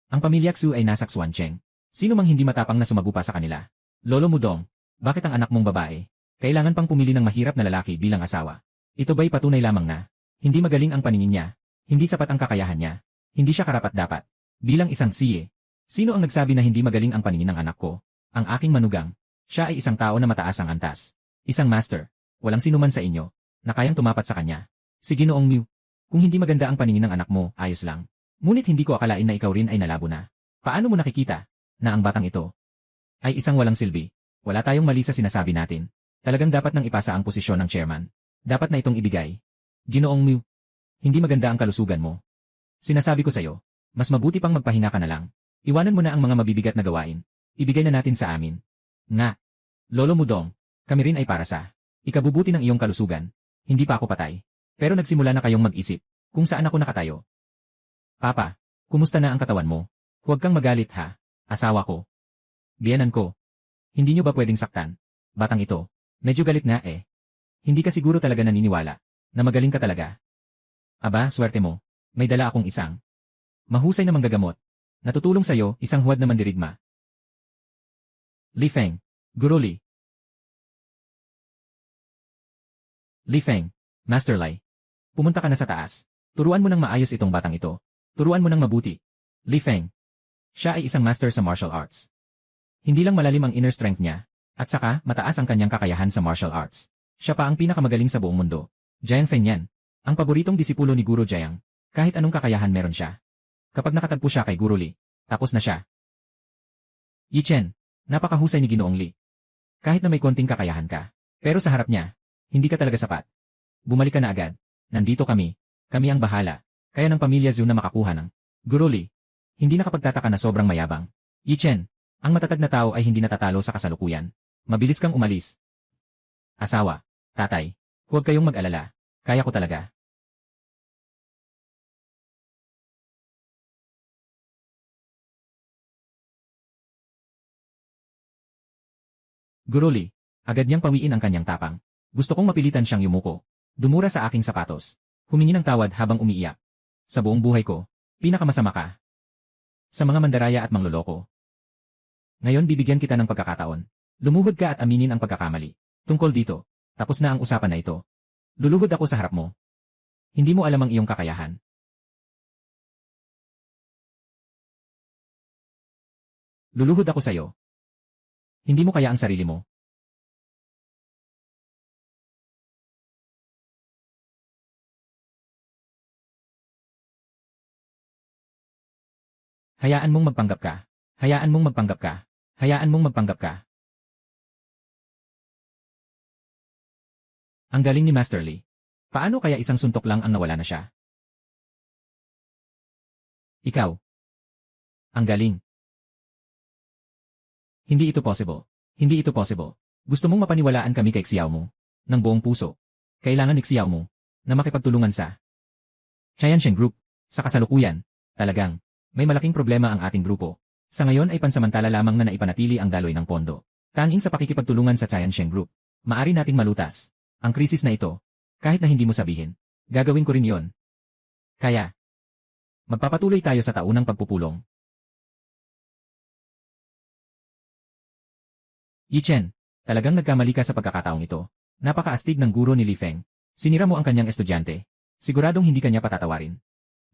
Ang pamilya Xu ay nasa Xuancheng. Sino mang hindi matapang na sumagupa sa kanila? Lolo Mudong, bakit ang anak mong babae kailangan pang pumili ng mahirap na lalaki bilang asawa? Ito ba'y patunay lamang na hindi magaling ang paningin niya? Hindi sapat ang kakayahan niya? Hindi siya karapat-dapat bilang isang siye? Sino ang nagsabi na hindi magaling ang paningin ng anak ko? Ang aking manugang. Siya ay isang tao na mataas ang antas. Isang master. Walang sinuman sa inyo na kayang tumapat sa kanya. Si Ginoong Mu. Kung hindi maganda ang paningin ng anak mo, ayos lang. Ngunit hindi ko akalain na ikaw rin ay nalabo na. Paano mo nakikita na ang batang ito ay isang walang silbi? Wala tayong mali sa sinasabi natin. Talagang dapat nang ipasa ang posisyon ng chairman. Dapat na itong ibigay. Ginoong Mu. Hindi maganda ang kalusugan mo. Sinasabi ko sa'yo, mas mabuti pang magpahinga ka na lang. Iwanan mo na ang mga mabibigat na gawain. Ibigay na natin sa amin. Nga. Lolo Mudong, kami rin ay para sa ikabubuti ng iyong kalusugan. Hindi pa ako patay. Pero nagsimula na kayong mag-isip kung saan ako nakatayo. Papa, kumusta na ang katawan mo? Huwag kang magalit ha, asawa ko. Biyanan ko. Hindi nyo ba pwedeng saktan? Batang ito, medyo galit na eh. Hindi ka siguro talaga naniniwala na magaling ka talaga. Aba, swerte mo. May dala akong isang mahusay na manggagamot. Natutulong sa'yo, isang huwad na mandirigma. Li Feng, Guru Li. Li Feng, Master Lai. Pumunta ka na sa taas. Turuan mo ng maayos itong batang ito. Turuan mo ng mabuti. Li Feng. Siya ay isang master sa martial arts. Hindi lang malalim ang inner strength niya, at saka mataas ang kanyang kakayahan sa martial arts. Siya pa ang pinakamagaling sa buong mundo. Jiang Feng yan. Ang paboritong disipulo ni Guru Jiang. Kahit anong kakayahan meron siya. Kapag nakatagpo siya kay Guru Li, tapos na siya. Yi Chen, napakahusay ni Ginoong Li. Kahit na may konting kakayahan ka, pero sa harap niya, hindi ka talaga sapat. Bumalik ka na agad. Nandito kami. Kami ang bahala. Kaya ng pamilya Zhu na makakuha ng Guru Li. Hindi nakapagtataka na sobrang mayabang. Yi Chen, ang matatag na tao ay hindi natatalo sa kasalukuyan. Mabilis kang umalis. Asawa, tatay, huwag kayong mag-alala. Kaya ko talaga. Guru Li, agad niyang pawiin ang kanyang tapang. Gusto kong mapilitan siyang yumuko. Dumura sa aking sapatos. Humingi ng tawad habang umiiyak. Sa buong buhay ko, pinakamasama ka. Sa mga mandaraya at mangloloko. Ngayon bibigyan kita ng pagkakataon. Lumuhod ka at aminin ang pagkakamali. Tungkol dito, tapos na ang usapan na ito. Luluhod ako sa harap mo. Hindi mo alam ang iyong kakayahan. Luluhod ako sa'yo. Hindi mo kaya ang sarili mo. Hayaan mong magpanggap ka. Hayaan mong magpanggap ka. Hayaan mong magpanggap ka. Ang galing ni Master Li. Paano kaya isang suntok lang ang nawala na siya? Ikaw. Ang galing. Hindi ito possible. Hindi ito possible. Gusto mong mapaniwalaan kami kay Xiao mo. Ng buong puso. Kailangan ni Xiao mo na makipagtulungan sa Tiansheng Group. Sa kasalukuyan, talagang may malaking problema ang ating grupo. Sa ngayon ay pansamantala lamang na naipanatili ang daloy ng pondo. Tanging sa pakikipagtulungan sa Tiansheng Group, maari nating malutas ang krisis na ito. Kahit na hindi mo sabihin, gagawin ko rin yon. Kaya, magpapatuloy tayo sa taunang pagpupulong. Yi Chen, talagang nagkamali ka sa pagkakataong ito. Napakaastig ng guro ni Li Feng. Sinira mo ang kanyang estudyante. Siguradong hindi kanya patatawarin.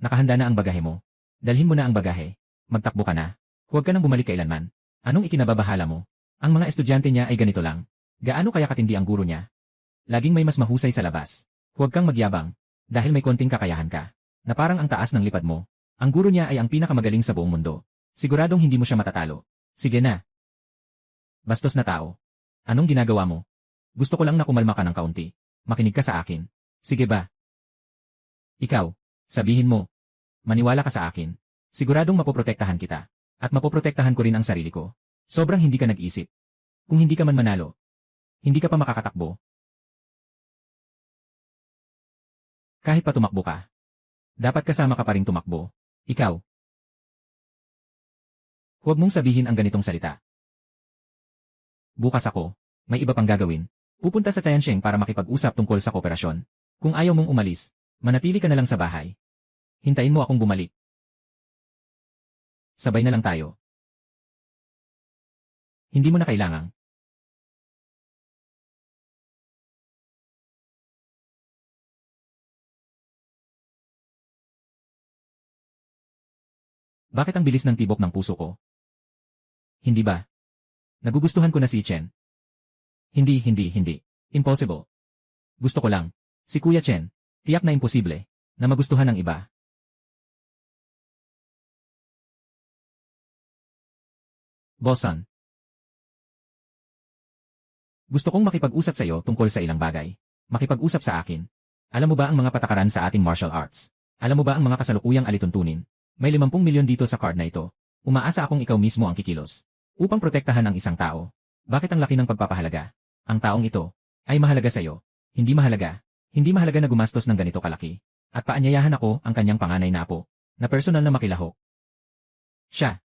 Nakahanda na ang bagahe mo. Dalhin mo na ang bagahe. Magtakbo ka na. Huwag ka nang bumalik kailanman. Anong ikinababahala mo? Ang mga estudyante niya ay ganito lang. Gaano kaya katindi ang guro niya? Laging may mas mahusay sa labas. Huwag kang magyabang. Dahil may konting kakayahan ka. Na parang ang taas ng lipad mo. Ang guro niya ay ang pinakamagaling sa buong mundo. Siguradong hindi mo siya matatalo. Sige na. Bastos na tao. Anong ginagawa mo? Gusto ko lang na kumalma ka ng kaunti. Makinig ka sa akin. Sige ba? Ikaw, sabihin mo. Maniwala ka sa akin. Siguradong mapoprotektahan kita. At mapoprotektahan ko rin ang sarili ko. Sobrang hindi ka nag-isip. Kung hindi ka man manalo, hindi ka pa makakatakbo. Kahit pa tumakbo ka. Dapat kasama ka pa rin tumakbo. Ikaw. Huwag mong sabihin ang ganitong salita. Bukas ako, may iba pang gagawin. Pupunta sa Tiansheng para makipag-usap tungkol sa kooperasyon. Kung ayaw mong umalis, manatili ka na lang sa bahay. Hintayin mo akong bumalik. Sabay na lang tayo. Hindi mo na kailangang. Bakit ang bilis ng tibok ng puso ko? Hindi ba? Nagugustuhan ko na si Chen. Hindi. Impossible. Gusto ko lang. Si Kuya Chen, tiyak na imposible, na magustuhan ng iba. Bosan. Gusto kong makipag-usap sa iyo tungkol sa ilang bagay. Makipag-usap sa akin. Alam mo ba ang mga patakaran sa ating martial arts? Alam mo ba ang mga kasalukuyang alituntunin? May 50 milyon dito sa card na ito. Umaasa akong ikaw mismo ang kikilos. Upang protektahan ang isang tao. Bakit ang laki ng pagpapahalaga? Ang taong ito ay mahalaga sa'yo. Hindi mahalaga. Hindi mahalaga na gumastos ng ganito kalaki. At paanyayahan ako ang kanyang panganay na apo, na personal na makilahok. Siya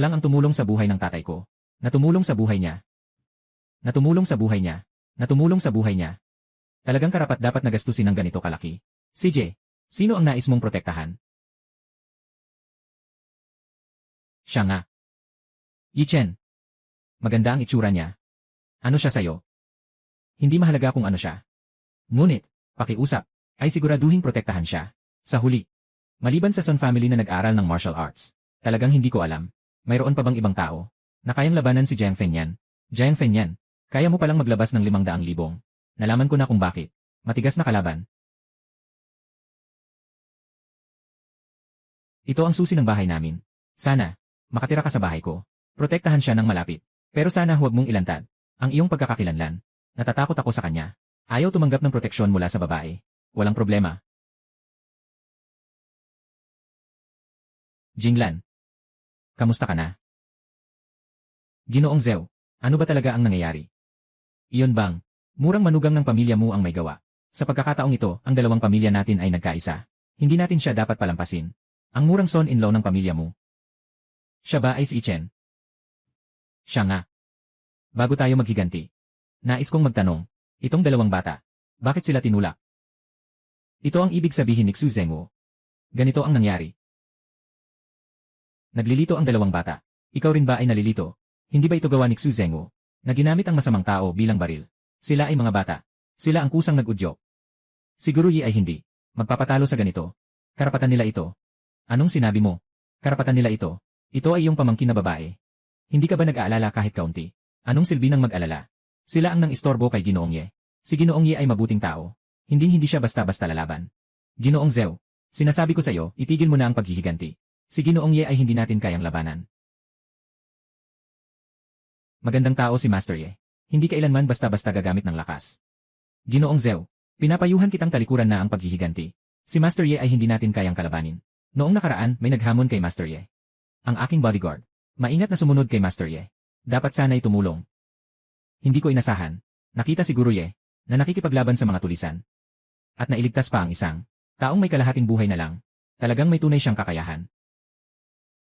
lang ang tumulong sa buhay ng tatay ko. Na tumulong sa buhay niya. Na tumulong sa buhay niya. Na tumulong sa buhay niya. Talagang karapat dapat na gastusin ng ganito kalaki. CJ, sino ang nais mong protektahan? Siya nga. Yichen. Maganda ang itsura niya. Ano siya sa'yo? Hindi mahalaga kung ano siya. Ngunit, pakiusap, ay siguraduhin protektahan siya. Sa huli. Maliban sa Son family na nag-aral ng martial arts, talagang hindi ko alam. Mayroon pa bang ibang tao na kayang labanan si Jiang Fengyan? Jiang Fengyan, kaya mo palang maglabas ng 500,000. Nalaman ko na kung bakit. Matigas na kalaban. Ito ang susi ng bahay namin. Sana, makatira ka sa bahay ko. Protektahan siya ng malapit. Pero sana huwag mong ilantad ang iyong pagkakakilanlan. Natatakot ako sa kanya. Ayaw tumanggap ng proteksyon mula sa babae. Walang problema. Jinglan. Kamusta ka na? Ginoong Zhao, ano ba talaga ang nangyayari? Iyon bang, murang manugang ng pamilya mo ang may gawa? Sa pagkakataong ito, ang dalawang pamilya natin ay nagkaisa. Hindi natin siya dapat palampasin. Ang murang son-in-law ng pamilya mo. Siya ba ay si Chen? Siya nga. Bago tayo maghiganti, nais kong magtanong, itong dalawang bata, bakit sila tinulak? Ito ang ibig sabihin ni Xu Zhengwo. Ganito ang nangyari. Naglilito ang dalawang bata. Ikaw rin ba ay nalilito? Hindi ba ito gawa ni Xu Zhengwo, na ginamit ang masamang tao bilang baril? Sila ay mga bata. Sila ang kusang nag-udyok. Siguro Yi ay hindi magpapatalo sa ganito. Karapatan nila ito. Anong sinabi mo? Karapatan nila ito. Ito ay iyong pamangkin na babae. Hindi ka ba nag-aalala kahit kaunti? Anong silbi ng mag-alala? Sila ang nang istorbo kay Ginoong Ye. Si Ginoong Ye ay mabuting tao. Hindi siya basta-basta lalaban. Ginoong Zhao, sinasabi ko sa iyo, itigil mo na ang paghihiganti. Si Ginoong Ye ay hindi natin kayang labanan. Magandang tao si Master Ye. Hindi kailanman basta-basta gagamit ng lakas. Ginoong Zhao, pinapayuhan kitang talikuran na ang paghihiganti. Si Master Ye ay hindi natin kayang kalabanin. Noong nakaraan, may naghamon kay Master Ye. Ang aking bodyguard. Maingat na sumunod kay Master Ye. Dapat sana'y tumulong. Hindi ko inasahan. Nakita siguro Ye, na nakikipaglaban sa mga tulisan. At nailigtas pa ang isang taong may kalahating buhay na lang. Talagang may tunay siyang kakayahan.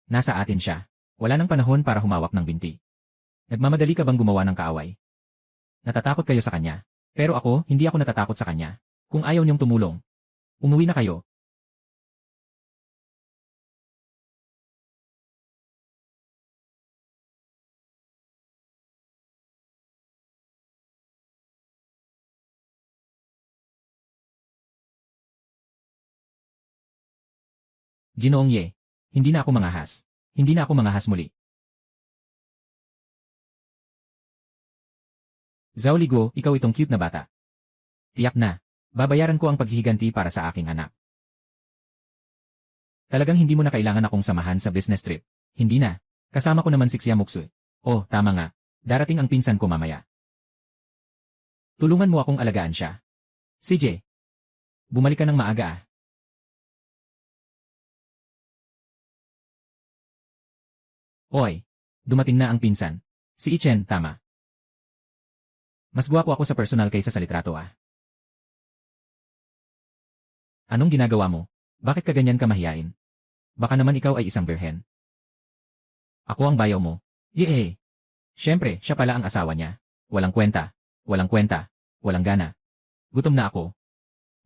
Nasa atin siya. Wala nang panahon para humawak ng binti. Nagmamadali ka bang gumawa ng kaaway? Natatakot kayo sa kanya. Pero ako, hindi ako natatakot sa kanya. Kung ayaw niyong tumulong, umuwi na kayo. Ginoong Ye, hindi na ako mangahas. Hindi na ako mangahas muli. Zhao Ligo, ikaw itong cute na bata. Tiyak na, babayaran ko ang paghihiganti para sa aking anak. Talagang hindi mo na kailangan akong samahan sa business trip. Hindi na. Kasama ko naman si Xiamuxu. Oh, tama nga. Darating ang pinsan ko mamaya. Tulungan mo akong alagaan siya. CJ. Bumalik ka ng maaga ah. Oy, dumating na ang pinsan. Si Ichen, tama. Mas gwapo ako sa personal kaysa sa litrato ah. Anong ginagawa mo? Bakit ka ganyan ka mahiyain? Baka naman ikaw ay isang birhen. Ako ang bayaw mo. Yee. Siyempre, siya pala ang asawa niya. Walang kwenta. Walang kwenta. Walang gana. Gutom na ako.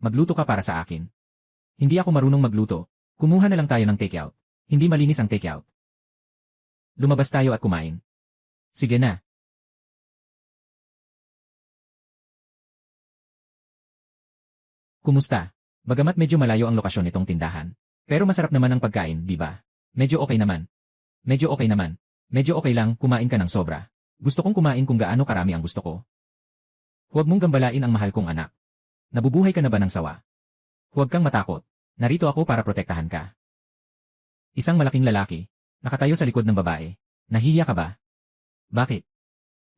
Magluto ka para sa akin. Hindi ako marunong magluto. Kumuha na lang tayo ng takeout. Hindi malinis ang takeout. Lumabas tayo at kumain. Sige na. Kumusta? Bagamat medyo malayo ang lokasyon nitong tindahan. Pero masarap naman ang pagkain, di ba? Medyo okay naman. Medyo okay naman. Medyo okay lang, kumain ka ng sobra. Gusto kong kumain kung gaano karami ang gusto ko. Huwag mong gambalain ang mahal kong anak. Nabubuhay ka na ba ng sawa? Huwag kang matakot. Narito ako para protektahan ka. Isang malaking lalaki. Nakatayo sa likod ng babae. Nahihiya ka ba? Bakit?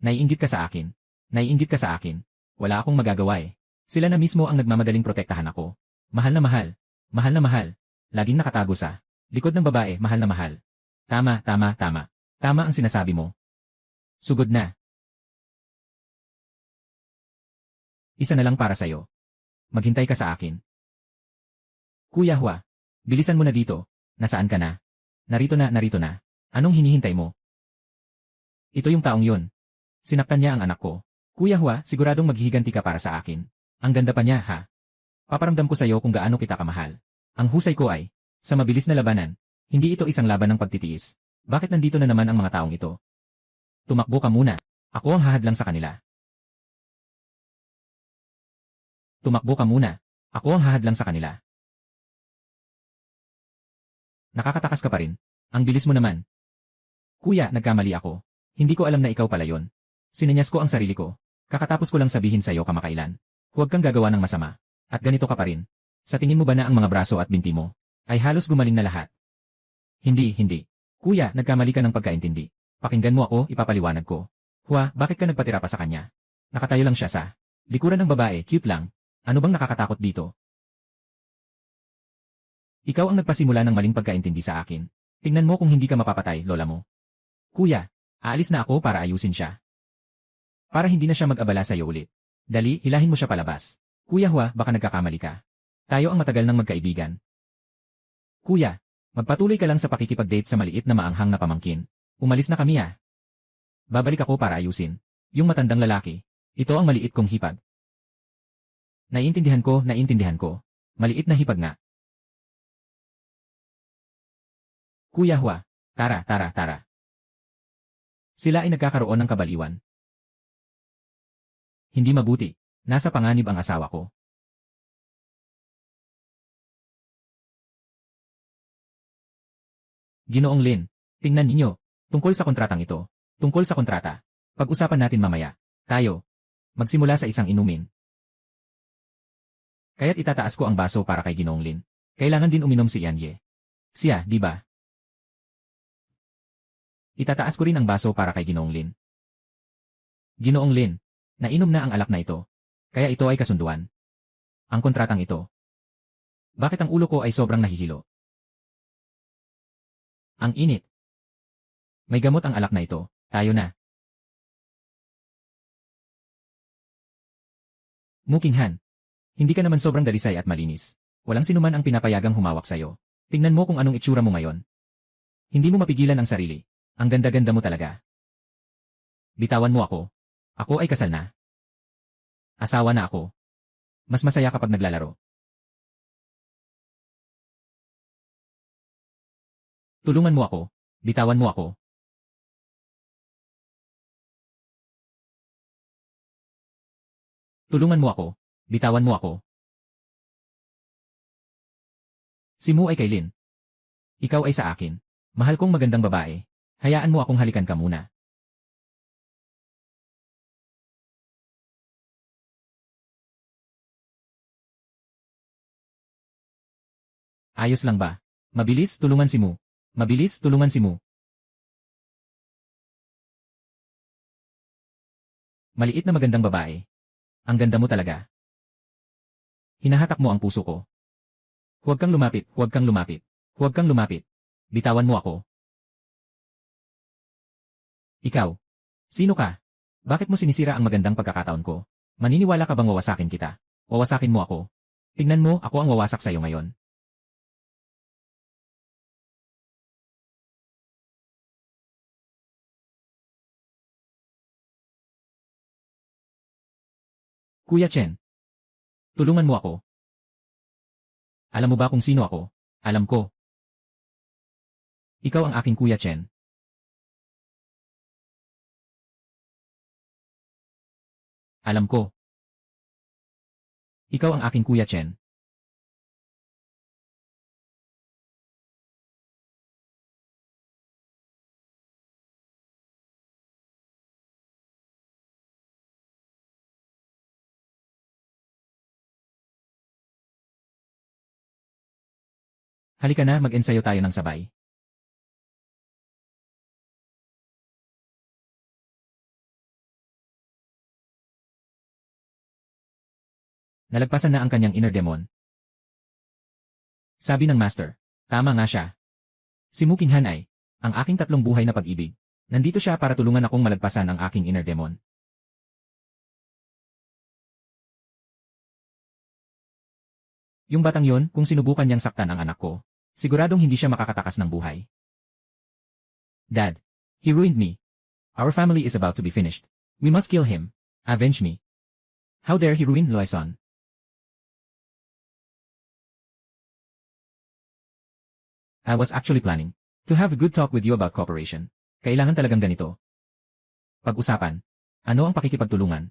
Naiinggit ka sa akin. Naiinggit ka sa akin. Wala akong magagawa eh. Sila na mismo ang nagmamadaling protektahan ako. Mahal na mahal. Mahal na mahal. Laging nakatago sa likod ng babae, mahal na mahal. Tama, tama, tama. Tama ang sinasabi mo. Sugod na. Isa na lang para sa'yo. Maghintay ka sa akin. Kuya Hua, bilisan mo na dito. Nasaan ka na? Narito na, narito na. Anong hinihintay mo? Ito yung taong yun. Sinaktan niya ang anak ko. Kuya Hua, siguradong maghihiganti ka para sa akin. Ang ganda pa niya, ha? Paparamdam ko sa'yo kung gaano kita kamahal. Ang husay ko ay, sa mabilis na labanan, hindi ito isang laban ng pagtitiis. Bakit nandito na naman ang mga taong ito? Tumakbo ka muna. Ako ang hahadlang sa kanila. Tumakbo ka muna. Ako ang hahadlang sa kanila. Nakakatakas ka pa rin. Ang bilis mo naman. Kuya, nagkamali ako. Hindi ko alam na ikaw pala yon. Sinenyas ko ang sarili ko. Kakatapos ko lang sabihin sa'yo kamakailan. Huwag kang gagawa ng masama. At ganito ka pa rin. Sa tingin mo ba na ang mga braso at binti mo ay halos gumaling na lahat? Hindi, hindi. Kuya, nagkamali ka ng pagkaintindi. Pakinggan mo ako, ipapaliwanag ko. Hua, bakit ka nagpatira pa sa kanya? Nakatayo lang siya sa likuran ng babae, cute lang. Ano bang nakakatakot dito? Ikaw ang nagpasimula ng maling pagkaintindi sa akin. Tingnan mo kung hindi ka mapapatay, lola mo. Kuya, aalis na ako para ayusin siya. Para hindi na siya mag-abala sa'yo ulit. Dali, hilahin mo siya palabas. Kuya Hua, baka nagkakamali ka. Tayo ang matagal ng magkaibigan. Kuya, magpatuloy ka lang sa pakikipag-date sa maliit na maanghang na pamangkin. Umalis na kami ah. Babalik ako para ayusin. Yung matandang lalaki. Ito ang maliit kong hipag. Naiintindihan ko. Maliit na hipag nga. Kuya Hua, tara. Sila ay nagkakaroon ng kabaliwan. Hindi mabuti. Nasa panganib ang asawa ko. Ginoong Lin, tingnan ninyo. Tungkol sa kontratang ito. Tungkol sa kontrata. Pag-usapan natin mamaya. Tayo. Magsimula sa isang inumin. Kaya't itataas ko ang baso para kay Ginoong Lin. Kailangan din uminom si Yanye. Siya, di ba? Itataas ko rin ang baso para kay Ginoong Lin. Ginoong Lin, nainom na ang alak na ito. Kaya ito ay kasunduan. Ang kontratang ito. Bakit ang ulo ko ay sobrang nahihilo? Ang init. May gamot ang alak na ito. Tayo na. Mukinghan. Hindi ka naman sobrang dalisay at malinis. Walang sinuman ang pinapayagang humawak sa'yo. Tingnan mo kung anong itsura mo ngayon. Hindi mo mapigilan ang sarili. Ang ganda-ganda mo talaga. Bitawan mo ako. Ako ay kasal na. Asawa na ako. Mas masaya kapag naglalaro. Tulungan mo ako. Bitawan mo ako. Tulungan mo ako. Bitawan mo ako. Si Mu ay kay Lin. Ikaw ay sa akin. Mahal kong magandang babae. Hayaan mo akong halikan ka muna. Ayos lang ba? Mabilis, tulungan si Mu. Mabilis, tulungan si Mu. Maliit na magandang babae. Ang ganda mo talaga. Hinahatak mo ang puso ko. Huwag kang lumapit, huwag kang lumapit. Huwag kang lumapit. Bitawan mo ako. Ikaw. Sino ka? Bakit mo sinisira ang magandang pagkakataon ko? Maniniwala ka bang wawasakin kita? Wawasakin mo ako. Tingnan mo, ako ang wawasak sa'yo ngayon. Kuya Chen. Tulungan mo ako. Alam mo ba kung sino ako? Alam ko. Ikaw ang aking Kuya Chen. Alam ko. Ikaw ang aking Kuya Chen. Halika na, mag-ensayo tayo ng sabay. Nalagpasan na ang kanyang inner demon. Sabi ng master, tama nga siya. Si Mu Qinghan ay, ang aking tatlong buhay na pag-ibig. Nandito siya para tulungan akong malagpasan ang aking inner demon. Yung batang yon, kung sinubukan niyang saktan ang anak ko, siguradong hindi siya makakatakas ng buhay. Dad, he ruined me. Our family is about to be finished. We must kill him. Avenge me. How dare he ruin Loison? I was actually planning to have a good talk with you about cooperation. Kailangan talagang ganito. Pag-usapan. Ano ang pakikipagtulungan?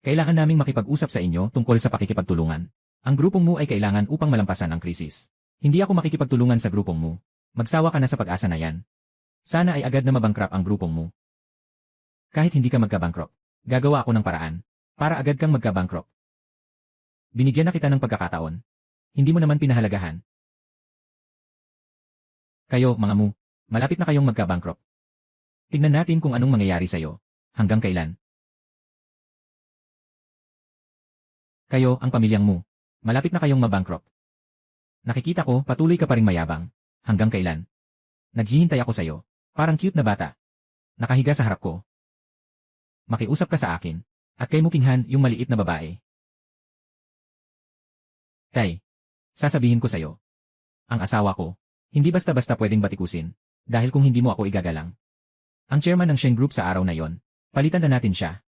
Kailangan naming makipag-usap sa inyo tungkol sa pakikipagtulungan. Ang grupong mo ay kailangan upang malampasan ang krisis. Hindi ako makikipagtulungan sa grupong mo. Magsawa ka na sa pag-asa na yan. Sana ay agad na mabangkrap ang grupong mo. Kahit hindi ka magka-bankrupt, gagawa ako ng paraan para agad kang magka-bankrupt. Binigyan na kita ng pagkakataon. Hindi mo naman pinahalagahan. Kayo, mga mu, malapit na kayong magka-bankrupt. Tingnan natin kung anong mangyayari sa'yo. Hanggang kailan? Kayo, ang pamilyang mo, malapit na kayong mabankrupt. Nakikita ko, patuloy ka pa ring mayabang. Hanggang kailan? Naghihintay ako sa'yo. Parang cute na bata. Nakahiga sa harap ko. Makiusap ka sa akin. At kay Mukinghan, yung maliit na babae. Kay, sasabihin ko sa'yo. Ang asawa ko, hindi basta-basta pwedeng batikusin. Dahil kung hindi mo ako igagalang. Ang chairman ng Sheng Group sa araw na yon, palitan na natin siya.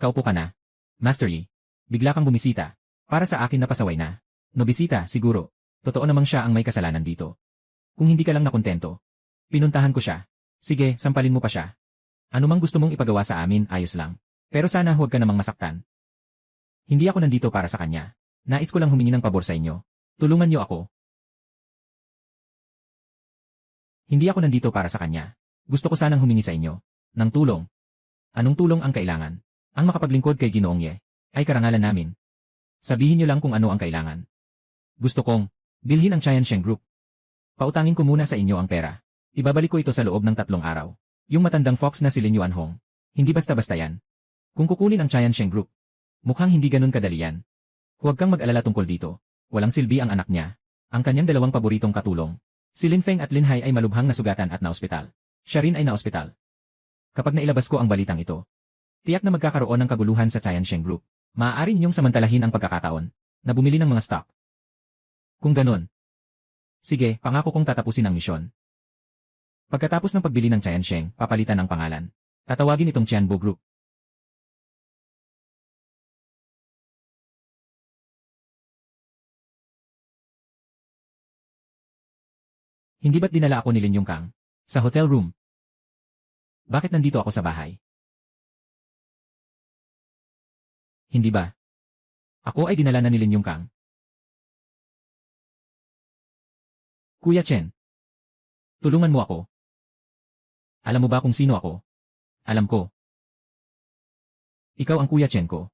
Kaupo ka na. Master Yi, bigla kang bumisita. Para sa akin napasaway na. Nobisita, siguro. Totoo namang siya ang may kasalanan dito. Kung hindi ka lang nakontento, pinuntahan ko siya. Sige, sampalin mo pa siya. Ano mang gusto mong ipagawa sa amin, ayos lang. Pero sana huwag ka namang masaktan. Hindi ako nandito para sa kanya. Nais ko lang humingi ng pabor sa inyo. Tulungan niyo ako. Hindi ako nandito para sa kanya. Gusto ko sanang humingi sa inyo ng tulong. Anong tulong ang kailangan? Ang makapaglingkod kay Ginoong Ye ay karangalan namin. Sabihin niyo lang kung ano ang kailangan. Gusto kong bilhin ang Chaiyan Sheng Group. Pautangin ko muna sa inyo ang pera. Ibabalik ko ito sa loob ng 3 araw. Yung matandang fox na si Lin Yuanhong. Hindi basta-basta yan. Kung kukunin ang Chaiyan Sheng Group, mukhang hindi ganun kadali yan. Huwag kang mag-alala tungkol dito. Walang silbi ang anak niya. Ang kanyang 2 paboritong katulong. Si Lin Feng at Lin Hai ay malubhang nasugatan at naospital. Siya rin ay naospital. Kapag nailabas ko ang balitang ito, tiyak na magkakaroon ng kaguluhan sa Chaiyan Sheng Group. Maaari ninyong samantalahin ang pagkakataon na bumili ng mga stock. Kung ganun, sige, pangako kong tatapusin ang misyon. Pagkatapos ng pagbili ng Chaiyan Sheng, papalitan ang pangalan. Tatawagin itong Qianbo Group. Hindi ba't dinala ako ni Lin Yongkang sa hotel room? Bakit nandito ako sa bahay? Hindi ba? Ako ay dinala na ni Lin Yongkang. Kuya Chen, tulungan mo ako. Alam mo ba kung sino ako? Alam ko. Ikaw ang Kuya Chen ko.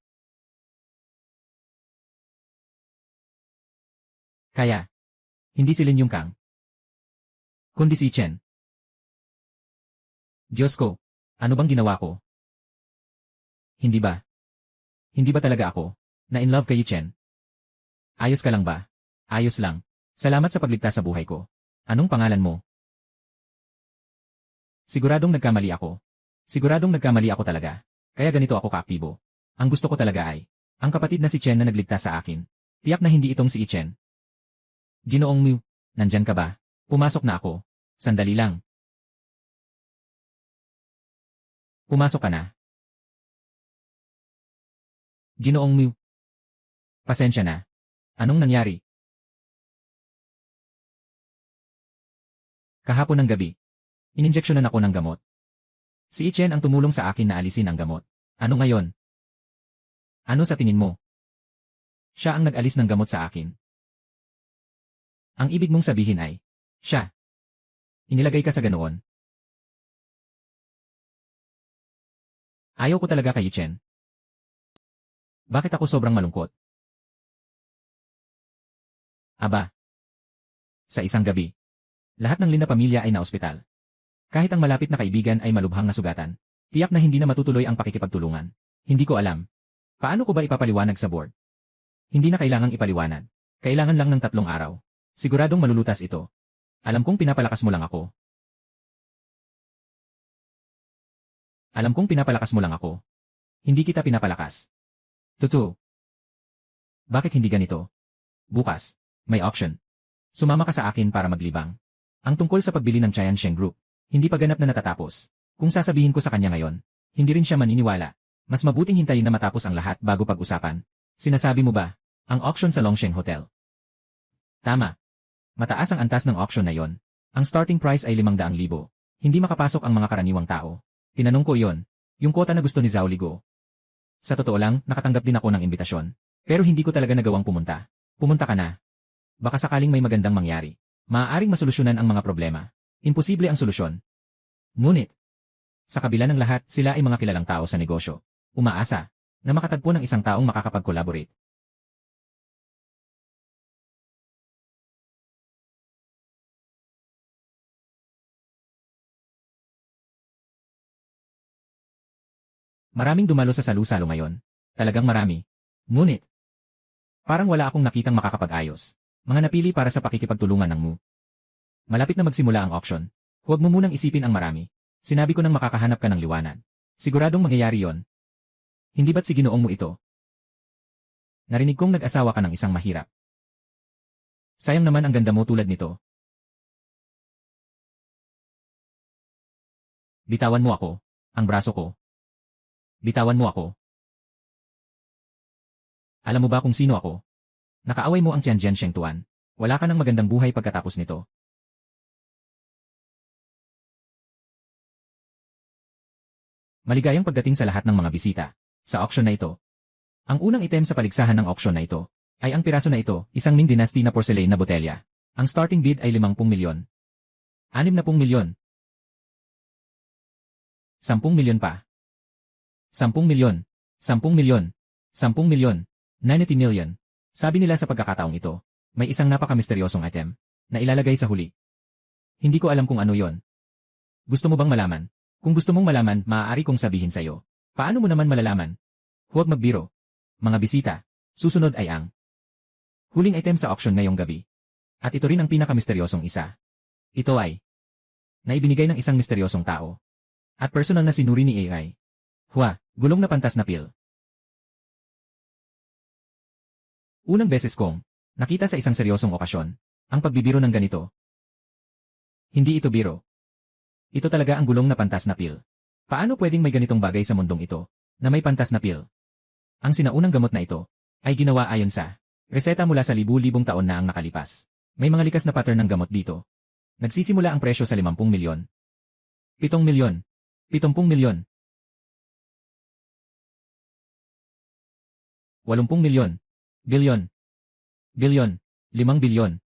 Kaya, hindi si Lin Yongkang, kundi si Chen. Diyos ko, ano bang ginawa ko? Hindi ba? Hindi ba talaga ako na in love kay Chen? Ayos ka lang ba? Ayos lang. Salamat sa pagligtas sa buhay ko. Anong pangalan mo? Siguradong nagkamali ako. Siguradong nagkamali ako talaga. Kaya ganito ako kaaktibo. Ang gusto ko talaga ay ang kapatid na si Chen na nagligtas sa akin. Tiyak na hindi itong si Chen. Ginoong Mu, nandyan ka ba? Pumasok na ako. Sandali lang. Pumasok ka na. Ginoong Mu. Pasensya na. Anong nangyari? Kahapon ng gabi, ininjeksyonan ako ng gamot. Si Chen ang tumulong sa akin na alisin ang gamot. Ano ngayon? Ano sa tingin mo? Siya ang nag-alis ng gamot sa akin. Ang ibig mong sabihin ay, siya. Inilagay ka sa ganoon. Ayaw ko talaga kay Chen. Bakit ako sobrang malungkot? Aba. Sa isang gabi, lahat ng Lin na pamilya ay naospital. Kahit ang malapit na kaibigan ay malubhang nasugatan, tiyak na hindi na matutuloy ang pakikipagtulungan. Hindi ko alam. Paano ko ba ipapaliwanag sa board? Hindi na kailangang ipaliwanag. Kailangan lang ng 3 araw. Siguradong malulutas ito. Alam kong pinapalakas mo lang ako. Alam kong pinapalakas mo lang ako. Hindi kita pinapalakas. Totoo. Bakit hindi ganito? Bukas, may auction. Sumama ka sa akin para maglibang. Ang tungkol sa pagbili ng Tiansheng Group, hindi pa ganap na natatapos. Kung sasabihin ko sa kanya ngayon, hindi rin siya maniniwala. Mas mabuting hintayin na matapos ang lahat bago pag-usapan. Sinasabi mo ba, ang auction sa Longsheng Hotel? Tama. Mataas ang antas ng auction na yon. Ang starting price ay 500,000. Hindi makapasok ang mga karaniwang tao. Tinanong ko yon, yung quota na gusto ni Zhao Ligo. Sa totoo lang, nakatanggap din ako ng imbitasyon. Pero hindi ko talaga nagawang pumunta. Pumunta ka na. Baka sakaling may magandang mangyari. Maaaring masolusyonan ang mga problema. Imposible ang solusyon. Ngunit, sa kabila ng lahat, sila ay mga kilalang tao sa negosyo. Umaasa na makatagpo ng isang taong makakapag-collaborate. Maraming dumalo sa salu-salo ngayon. Talagang marami. Ngunit, parang wala akong nakitang makakapag-ayos. Mga napili para sa pakikipagtulungan ng Mu. Malapit na magsimula ang auction. Huwag mo munang isipin ang marami. Sinabi ko nang makakahanap ka ng liwanag. Siguradong mangyayari yon. Hindi ba't si Ginoong mo ito? Narinig kong nag-asawa ka ng isang mahirap. Sayang naman ang ganda mo tulad nito. Bitawan mo ako, ang braso ko. Bitawan mo ako. Alam mo ba kung sino ako? Nakaaway mo ang Tianjin Shengtuan. Wala ka ng magandang buhay pagkatapos nito. Maligayang pagdating sa lahat ng mga bisita sa auction na ito. Ang unang item sa paligsahan ng auction na ito ay ang piraso na ito, isang Ming Dynasty na porcelain na botelya. Ang starting bid ay 50 milyon. 60 milyon. 10 milyon pa. 10 milyon. 10 milyon. 10 milyon. 90 million. Sabi nila sa pagkakataong ito, may isang napaka-misteryosong item na ilalagay sa huli. Hindi ko alam kung ano yon. Gusto mo bang malaman? Kung gusto mong malaman, maaari kong sabihin sa'yo. Paano mo naman malalaman? Huwag magbiro. Mga bisita, susunod ay ang huling item sa auction ngayong gabi. At ito rin ang pinaka-misteryosong isa. Ito ay naibinigay ng isang misteryosong tao. At personal na sinuri ni AI. Gulong na pantas na pil. Unang beses kong nakita sa isang seryosong okasyon ang pagbibiro ng ganito. Hindi ito biro. Ito talaga ang gulong na pantas na pil. Paano pwedeng may ganitong bagay sa mundong ito na may pantas na pil? Ang sinaunang gamot na ito ay ginawa ayon sa reseta mula sa libu-libong taon na ang nakalipas. May mga likas na pattern ng gamot dito. Nagsisimula ang presyo sa 50 milyon. 7 milyon. 70 milyon. 80 milyon. Bilyon. Bilyon. 5 bilyon.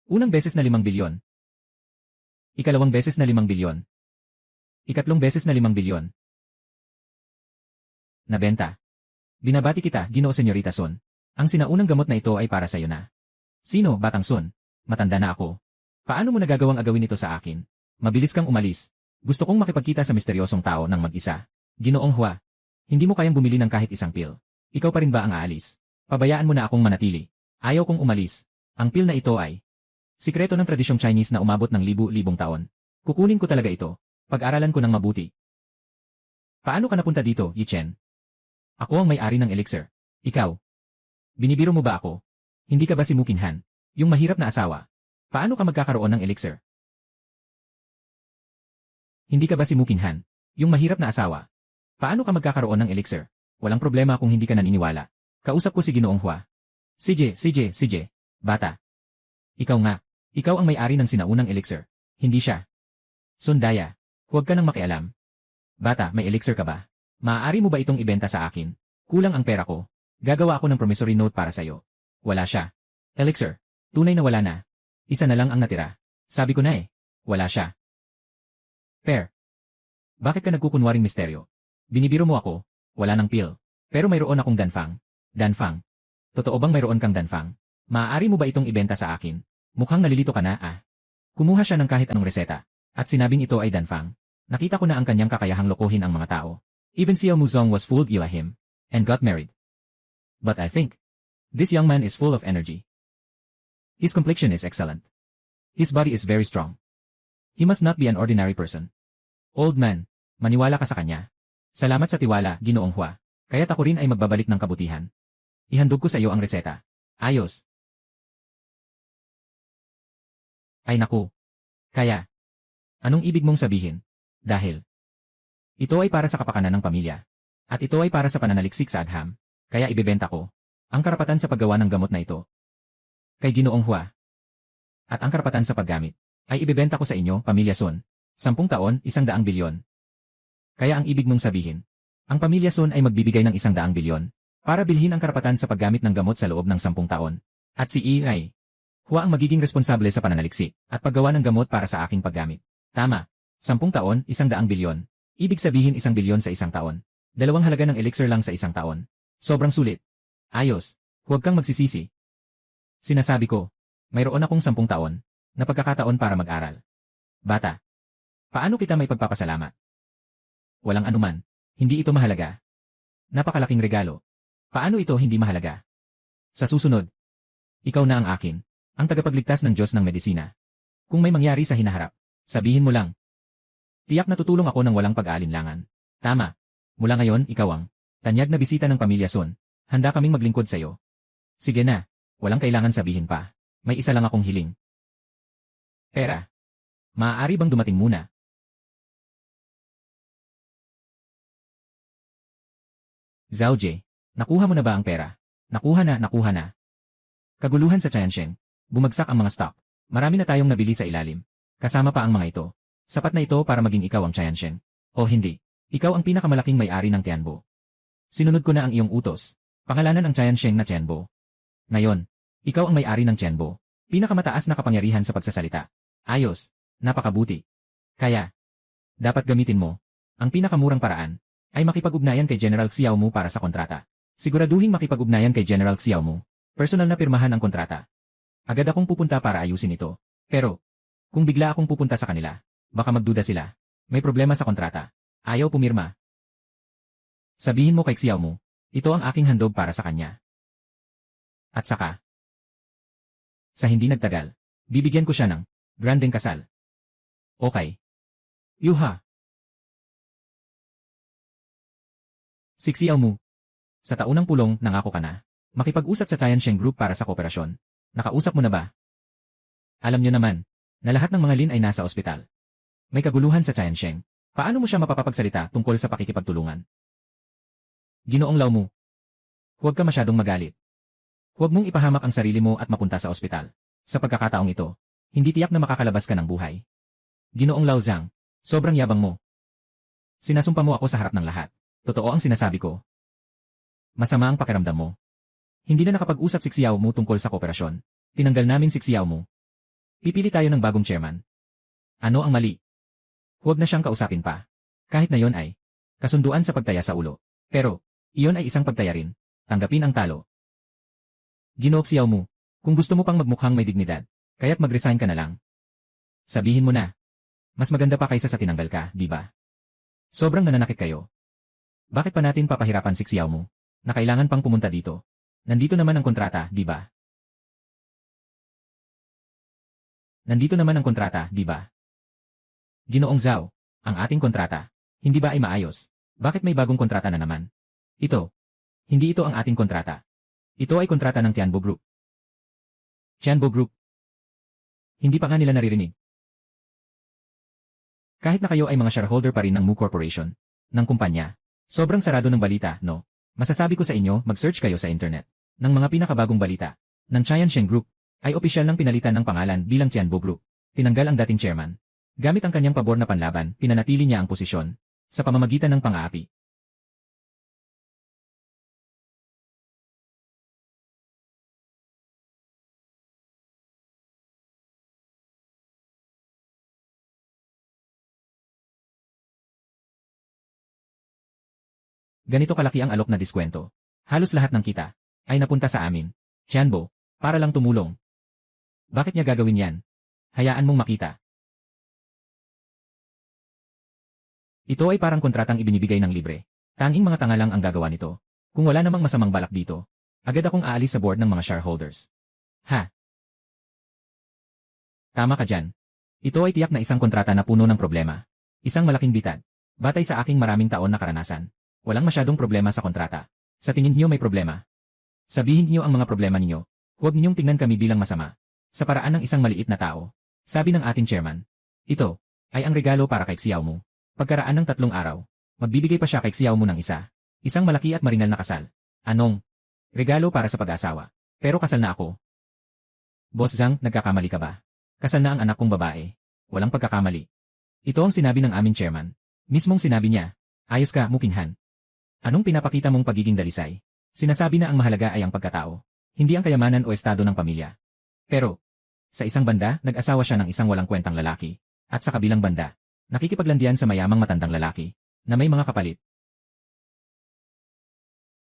Unang beses na 5 bilyon. Ikalawang beses na 5 bilyon. Ikatlong beses na 5 bilyon. Nabenta. Binabati kita, Ginoo Senyorita Sun. Ang sinaunang gamot na ito ay para sa iyo na. Sino, Batang Sun? Matanda na ako. Paano mo nagagawang agawin ito sa akin? Mabilis kang umalis. Gusto kong makipagkita sa misteryosong tao ng mag-isa. Ginoong Hua. Hindi mo kayang bumili ng kahit isang pil. Ikaw pa rin ba ang aalis? Pabayaan mo na akong manatili. Ayaw kong umalis. Ang pil na ito ay sikreto ng tradisyong Chinese na umabot ng libu-libong taon. Kukunin ko talaga ito. Pag-aralan ko ng mabuti. Paano ka napunta dito, Yi Chen? Ako ang may-ari ng elixir. Ikaw. Binibiro mo ba ako? Hindi ka ba si Mu Qinghan? Yung mahirap na asawa. Paano ka magkakaroon ng elixir? Hindi ka ba si Mu Qinghan? Yung mahirap na asawa. Paano ka magkakaroon ng elixir? Walang problema kung hindi ka naniniwala. Kausap ko si Ginoong Hua. CJ. Bata. Ikaw nga. Ikaw ang may-ari ng sinaunang elixir. Hindi siya. Sundaya. Huwag ka nang makialam. Bata, may elixir ka ba? Maaari mo ba itong ibenta sa akin? Kulang ang pera ko. Gagawa ako ng promissory note para sa'yo. Wala siya. Elixir. Tunay na wala na. Isa na lang ang natira. Sabi ko na eh. Wala siya. Per. Bakit ka nagkukunwaring misteryo? Binibiro mo ako. Wala ng pil. Pero mayroon akong danfang. Danfang. Totoo bang mayroon kang danfang? Maaari mo ba itong ibenta sa akin? Mukhang nalilito ka na Kumuha siya ng kahit anong reseta. At sinabing ito ay danfang. Nakita ko na ang kanyang kakayahang lokohin ang mga tao. Even Xiao Muzong was fooled by him. And got married. But I think this young man is full of energy. His complexion is excellent. His body is very strong. He must not be an ordinary person. Old man, maniwala ka sa kanya. Salamat sa tiwala, Ginoong Hua. Kaya't ako rin ay magbabalik ng kabutihan. Ihandog ko sa iyo ang reseta. Ayos. Ay naku. Kaya. Anong ibig mong sabihin? Dahil ito ay para sa kapakanan ng pamilya. At ito ay para sa pananaliksik sa agham. Kaya ibebenta ko ang karapatan sa paggawa ng gamot na ito kay Ginoong Hua. At ang karapatan sa paggamit ay ibebenta ko sa inyo, Pamilya Sun. 10 taon, 100 bilyon. Kaya ang ibig mong sabihin, ang Pamilya Sun ay magbibigay ng 100 bilyon para bilhin ang karapatan sa paggamit ng gamot sa loob ng 10 taon. At si Ei Hua ang magiging responsable sa pananaliksik at paggawa ng gamot para sa aking paggamit. Tama. 10 taon, 100 bilyon. Ibig sabihin 1 bilyon sa 1 taon. 2 halaga ng elixir lang sa 1 taon. Sobrang sulit. Ayos. Huwag kang magsisisi. Sinasabi ko, mayroon akong 10 taon na pagkakataon para mag-aral. Bata. Paano kita may pagpapasalamat? Walang anuman. Hindi ito mahalaga. Napakalaking regalo. Paano ito hindi mahalaga? Sa susunod, ikaw na ang akin, ang tagapagligtas ng Diyos ng medisina. Kung may mangyari sa hinaharap, sabihin mo lang. Tiyak na tutulong ako ng walang pag-aalinlangan. Tama. Mula ngayon, ikaw ang tanyag na bisita ng Pamilya Sun. Handa kaming maglingkod sa iyo. Sige na, walang kailangan sabihin pa. May isa lang akong hiling. Pera. Maaari bang dumating muna? Zhao Jie, nakuha mo na ba ang pera? Nakuha na. Kaguluhan sa Tiansheng. Bumagsak ang mga stock. Marami na tayong nabili sa ilalim. Kasama pa ang mga ito. Sapat na ito para maging ikaw ang Tiansheng. O hindi. Ikaw ang pinakamalaking may-ari ng Tianbo. Sinunod ko na ang iyong utos. Pangalanan ang Tiansheng na Tianbo. Ngayon, ikaw ang may-ari ng Tianbo. Pinakamataas na kapangyarihan sa pagsasalita. Ayos. Napakabuti. Kaya, dapat gamitin mo ang pinakamurang paraan ay makipag-ugnayan kay General Xiao Mu para sa kontrata. Siguraduhin makipag-ugnayan kay General Xiao Mu. Personal na pirmahan ang kontrata. Agad akong pupunta para ayusin ito. Pero, kung bigla akong pupunta sa kanila, baka magduda sila. May problema sa kontrata. Ayaw pumirma. Sabihin mo kay Xiao Mu, ito ang aking handog para sa kanya. At saka, sa hindi nagtagal, bibigyan ko siya ng grandeng kasal. Okay. Yuha. Si Xiao Mu. Sa taunang pulong, nangako ka na. Makipag-usap sa Tiansheng Group para sa kooperasyon. Nakausap mo na ba? Alam niyo naman, na lahat ng mga Lin ay nasa ospital. May kaguluhan sa Tiansheng. Paano mo siya mapapagsalita tungkol sa pakikipagtulungan? Ginoong Lao Mu. Huwag ka masyadong magalit. Huwag mong ipahamak ang sarili mo at mapunta sa ospital. Sa pagkakataong ito, hindi tiyak na makakalabas ka ng buhay. Ginoong Lao Zhang, sobrang yabang mo. Sinasumpa mo ako sa harap ng lahat. Totoo ang sinasabi ko. Masama ang pakiramdam mo. Hindi na nakapag-usap si Xiao Mu tungkol sa kooperasyon. Tinanggal namin si Xiao Mu. Pipili tayo ng bagong chairman. Ano ang mali? Huwag na siyang kausapin pa. Kahit na yon ay kasunduan sa pagtaya sa ulo. Pero, iyon ay isang pagtaya rin. Tanggapin ang talo. Ginoong Xiao Mu, kung gusto mo pang magmukhang may dignidad, kaya't mag-resign ka na lang. Sabihin mo na. Mas maganda pa kaysa sa tinanggal ka, di ba? Sobrang nananakit kayo. Bakit pa natin papahirapan si Xiao Mu, na kailangan pang pumunta dito? Nandito naman ang kontrata, di ba? Nandito naman ang kontrata, di ba? Ginoong Zhao, ang ating kontrata, hindi ba ay maayos? Bakit may bagong kontrata na naman? Ito. Hindi ito ang ating kontrata. Ito ay kontrata ng Tianbo Group. Tianbo Group. Hindi pa nga nila naririnig. Kahit na kayo ay mga shareholder pa rin ng Mu Corporation, ng kumpanya, sobrang sarado ng balita, no? Masasabi ko sa inyo, mag-search kayo sa internet ng mga pinakabagong balita ng Tiansheng Group ay opisyal ng pinalitan ng pangalan bilang Tianbo Group. Tinanggal ang dating chairman. Gamit ang kanyang pabor na panlaban, pinanatili niya ang posisyon sa pamamagitan ng pang-aapi. Ganito kalaki ang alok na diskwento. Halos lahat ng kita ay napunta sa amin, Tianbo, para lang tumulong. Bakit niya gagawin yan? Hayaan mong makita. Ito ay parang kontratang ibinibigay ng libre. Tanging mga tanga lang ang gagawa nito. Kung wala namang masamang balak dito, agad akong aalis sa board ng mga shareholders. Ha? Tama ka dyan. Ito ay tiyak na isang kontrata na puno ng problema. Isang malaking bitad. Batay sa aking maraming taon na karanasan, walang masyadong problema sa kontrata. Sa tingin niyo may problema? Sabihin niyo ang mga problema ninyo. Huwag ninyong tingnan kami bilang masama. Sa paraan ng isang maliit na tao, sabi ng ating chairman. Ito ay ang regalo para kay Xiao mo. Pagkaraan ng 3 araw, magbibigay pa siya kay Xiao mo ng isa. Isang malaki at marinal na kasal. Anong? Regalo para sa pag-asawa. Pero kasal na ako. Boss Zhang, nagkakamali ka ba? Kasal na ang anak kong babae. Walang pagkakamali. Ito ang sinabi ng aming chairman. Mismong sinabi niya, ayos ka, Mukinghan. Anong pinapakita mong pagiging dalisay? Sinasabi na ang mahalaga ay ang pagkatao, hindi ang kayamanan o estado ng pamilya. Pero, sa isang banda, nag-asawa siya ng isang walang kwentang lalaki. At sa kabilang banda, nakikipaglandian sa mayamang matandang lalaki, na may mga kapalit.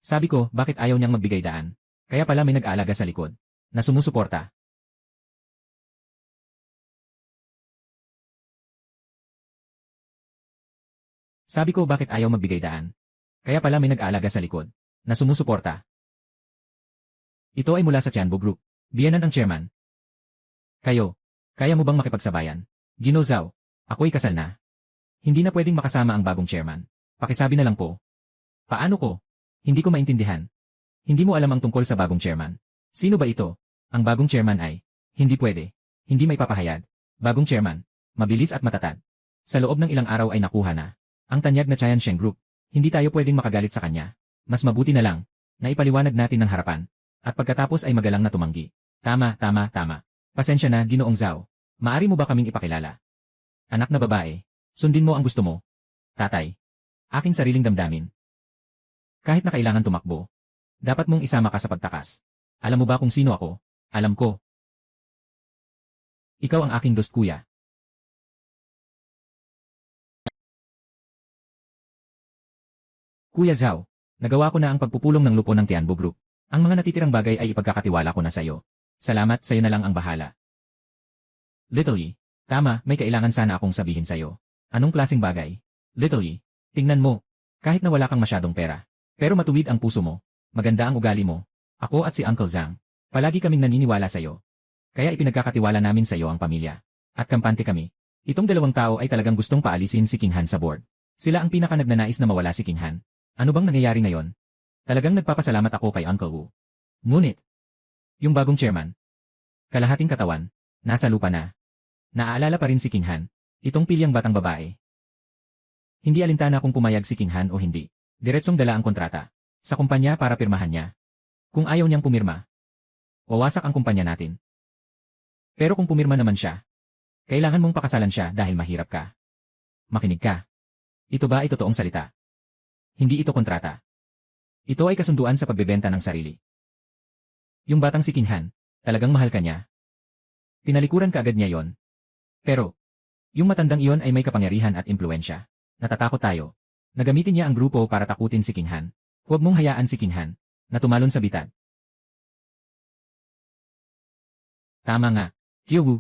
Sabi ko, bakit ayaw niyang magbigay daan? Kaya pala may nag-aalaga sa likod, na sumusuporta. Sabi ko, bakit ayaw magbigay daan? Kaya pala may nag-aalaga sa likod, na sumusuporta. Ito ay mula sa Tianbo Group. Biyanan ang chairman. Kayo, kaya mo bang makipagsabayan? Gino Zhao, ako'y kasal na. Hindi na pwedeng makasama ang bagong chairman. Pakisabi na lang po. Paano ko? Hindi ko maintindihan. Hindi mo alam ang tungkol sa bagong chairman. Sino ba ito? Ang bagong chairman ay, hindi pwede. Hindi may papahayag. Bagong chairman, mabilis at matatag. Sa loob ng ilang araw ay nakuha na. Ang tanyag na Tiansheng Group. Hindi tayo pwedeng makagalit sa kanya. Mas mabuti na lang, na ipaliwanag natin ng harapan. At pagkatapos ay magalang na tumanggi. Tama. Pasensya na, Ginoong Zhao. Maari mo ba kaming ipakilala? Anak na babae, sundin mo ang gusto mo. Tatay, aking sariling damdamin. Kahit na kailangan tumakbo, dapat mong isama ka sa pagtakas. Alam mo ba kung sino ako? Alam ko. Ikaw ang aking dost kuya. Kuya Zhao, nagawa ko na ang pagpupulong ng lupo ng Tianbo Group. Ang mga natitirang bagay ay ipagkakatiwala ko na sa iyo. Salamat, sa'yo na lang ang bahala. Little Yi, tama, may kailangan sana akong sabihin sa'yo. Anong klaseng bagay? Little Yi, tingnan mo. Kahit na wala kang masyadong pera, pero matuwid ang puso mo. Maganda ang ugali mo. Ako at si Uncle Zhang, palagi kaming naniniwala sa'yo. Kaya ipinagkakatiwala namin sa'yo ang pamilya. At kampante kami. Itong 2 tao ay talagang gustong paalisin si King Han sa board. Sila ang pinaka-nagnanais na mawala si King Han. Ano bang nangyayari ngayon? Talagang nagpapasalamat ako kay Uncle Wu. Ngunit, yung bagong chairman, kalahating katawan, nasa lupa na. Naaalala pa rin si King Han, itong pilyang batang babae. Hindi alintana kung pumayag si King Han o hindi. Diretsong dala ang kontrata sa kumpanya para pirmahan niya. Kung ayaw niyang pumirma, wawasak ang kumpanya natin. Pero kung pumirma naman siya, kailangan mong pakasalan siya dahil mahirap ka. Makinig ka. Ito ba ay totoong salita? Hindi ito kontrata. Ito ay kasunduan sa pagbebenta ng sarili. Yung batang si King Han, talagang mahal ka niya. Tinalikuran ka agad niya yon. Pero, yung matandang iyon ay may kapangyarihan at impluensya. Natatakot tayo. Nagamitin niya ang grupo para takutin si King Han. Huwag mong hayaan si King Han na tumalon sa bitad. Tama nga, Qiu Wu.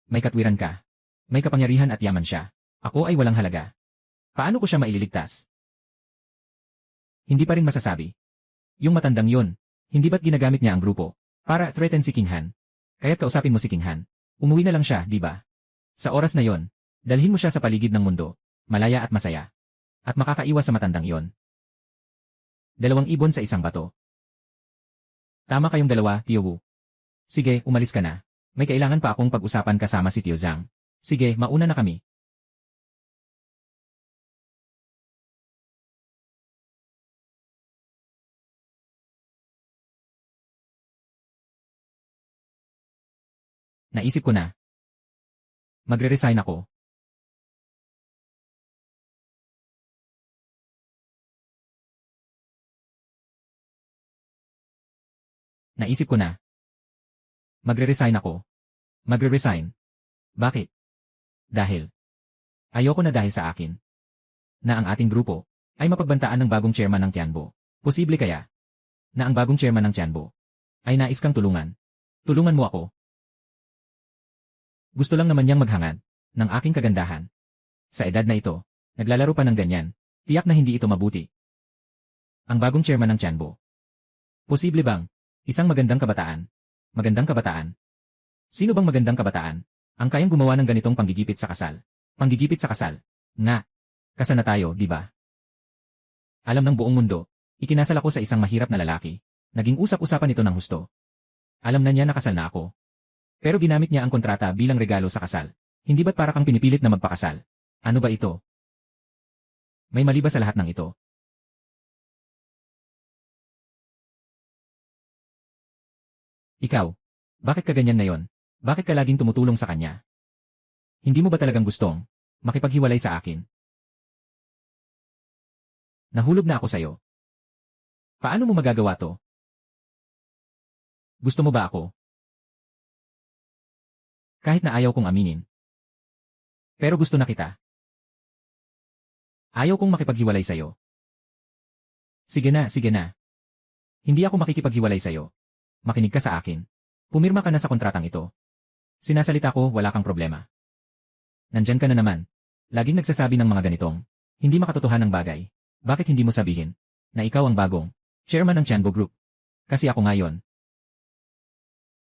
May katwiran ka. May kapangyarihan at yaman siya. Ako ay walang halaga. Paano ko siya maililigtas? Hindi pa rin masasabi. Yung matandang yun, hindi ba't ginagamit niya ang grupo para threaten si King Han? Kaya't kausapin mo si King Han. Umuwi na lang siya, di ba? Sa oras na yon, dalhin mo siya sa paligid ng mundo, malaya at masaya. At makakaiwas sa matandang yon. 2 ibon sa isang bato. Tama kayong 2, Qiu Wu. Sige, umalis ka na. May kailangan pa akong pag-usapan kasama si Tio Zhang. Sige, mauna na kami. Naisip ko na. Magre-resign ako. Naisip ko na. Magre-resign ako. Magre-resign. Bakit? Dahil. Ayoko na dahil sa akin. Na ang ating grupo ay mapagbantaan ng bagong chairman ng Tianbo. Posible kaya na ang bagong chairman ng Tianbo ay nais kang tulungan. Tulungan mo ako. Gusto lang naman niyang maghangad ng aking kagandahan. Sa edad na ito, naglalaro pa ng ganyan. Tiyak na hindi ito mabuti. Ang bagong chairman ng Tianbo. Posible bang isang magandang kabataan? Magandang kabataan? Sino bang magandang kabataan ang kayang gumawa ng ganitong panggigipit sa kasal? Panggigipit sa kasal? Nga. Kasal na tayo, di ba? Alam ng buong mundo, ikinasal ako sa isang mahirap na lalaki. Naging usap-usapan ito ng husto. Alam na niya na kasal na ako. Pero ginamit niya ang kontrata bilang regalo sa kasal. Hindi ba't para kang pinipilit na magpakasal? Ano ba ito? May mali ba sa lahat ng ito? Ikaw, bakit ka ganyan ngayon? Bakit ka laging tumutulong sa kanya? Hindi mo ba talagang gustong makipaghiwalay sa akin? Nahulog na ako sa'yo. Paano mo magagawa to? Gusto mo ba ako? Kahit na ayaw kong aminin. Pero gusto na kita. Ayaw kong makipaghiwalay sa'yo. Sige na, sige na. Hindi ako makikipaghiwalay sa'yo. Makinig ka sa akin. Pumirma ka na sa kontratang ito. Sinasalita ko, wala kang problema. Nandyan ka na naman. Laging nagsasabi ng mga ganitong, hindi makatotohanang bagay. Bakit hindi mo sabihin na ikaw ang bagong chairman ng Tianbo Group? Kasi ako ngayon.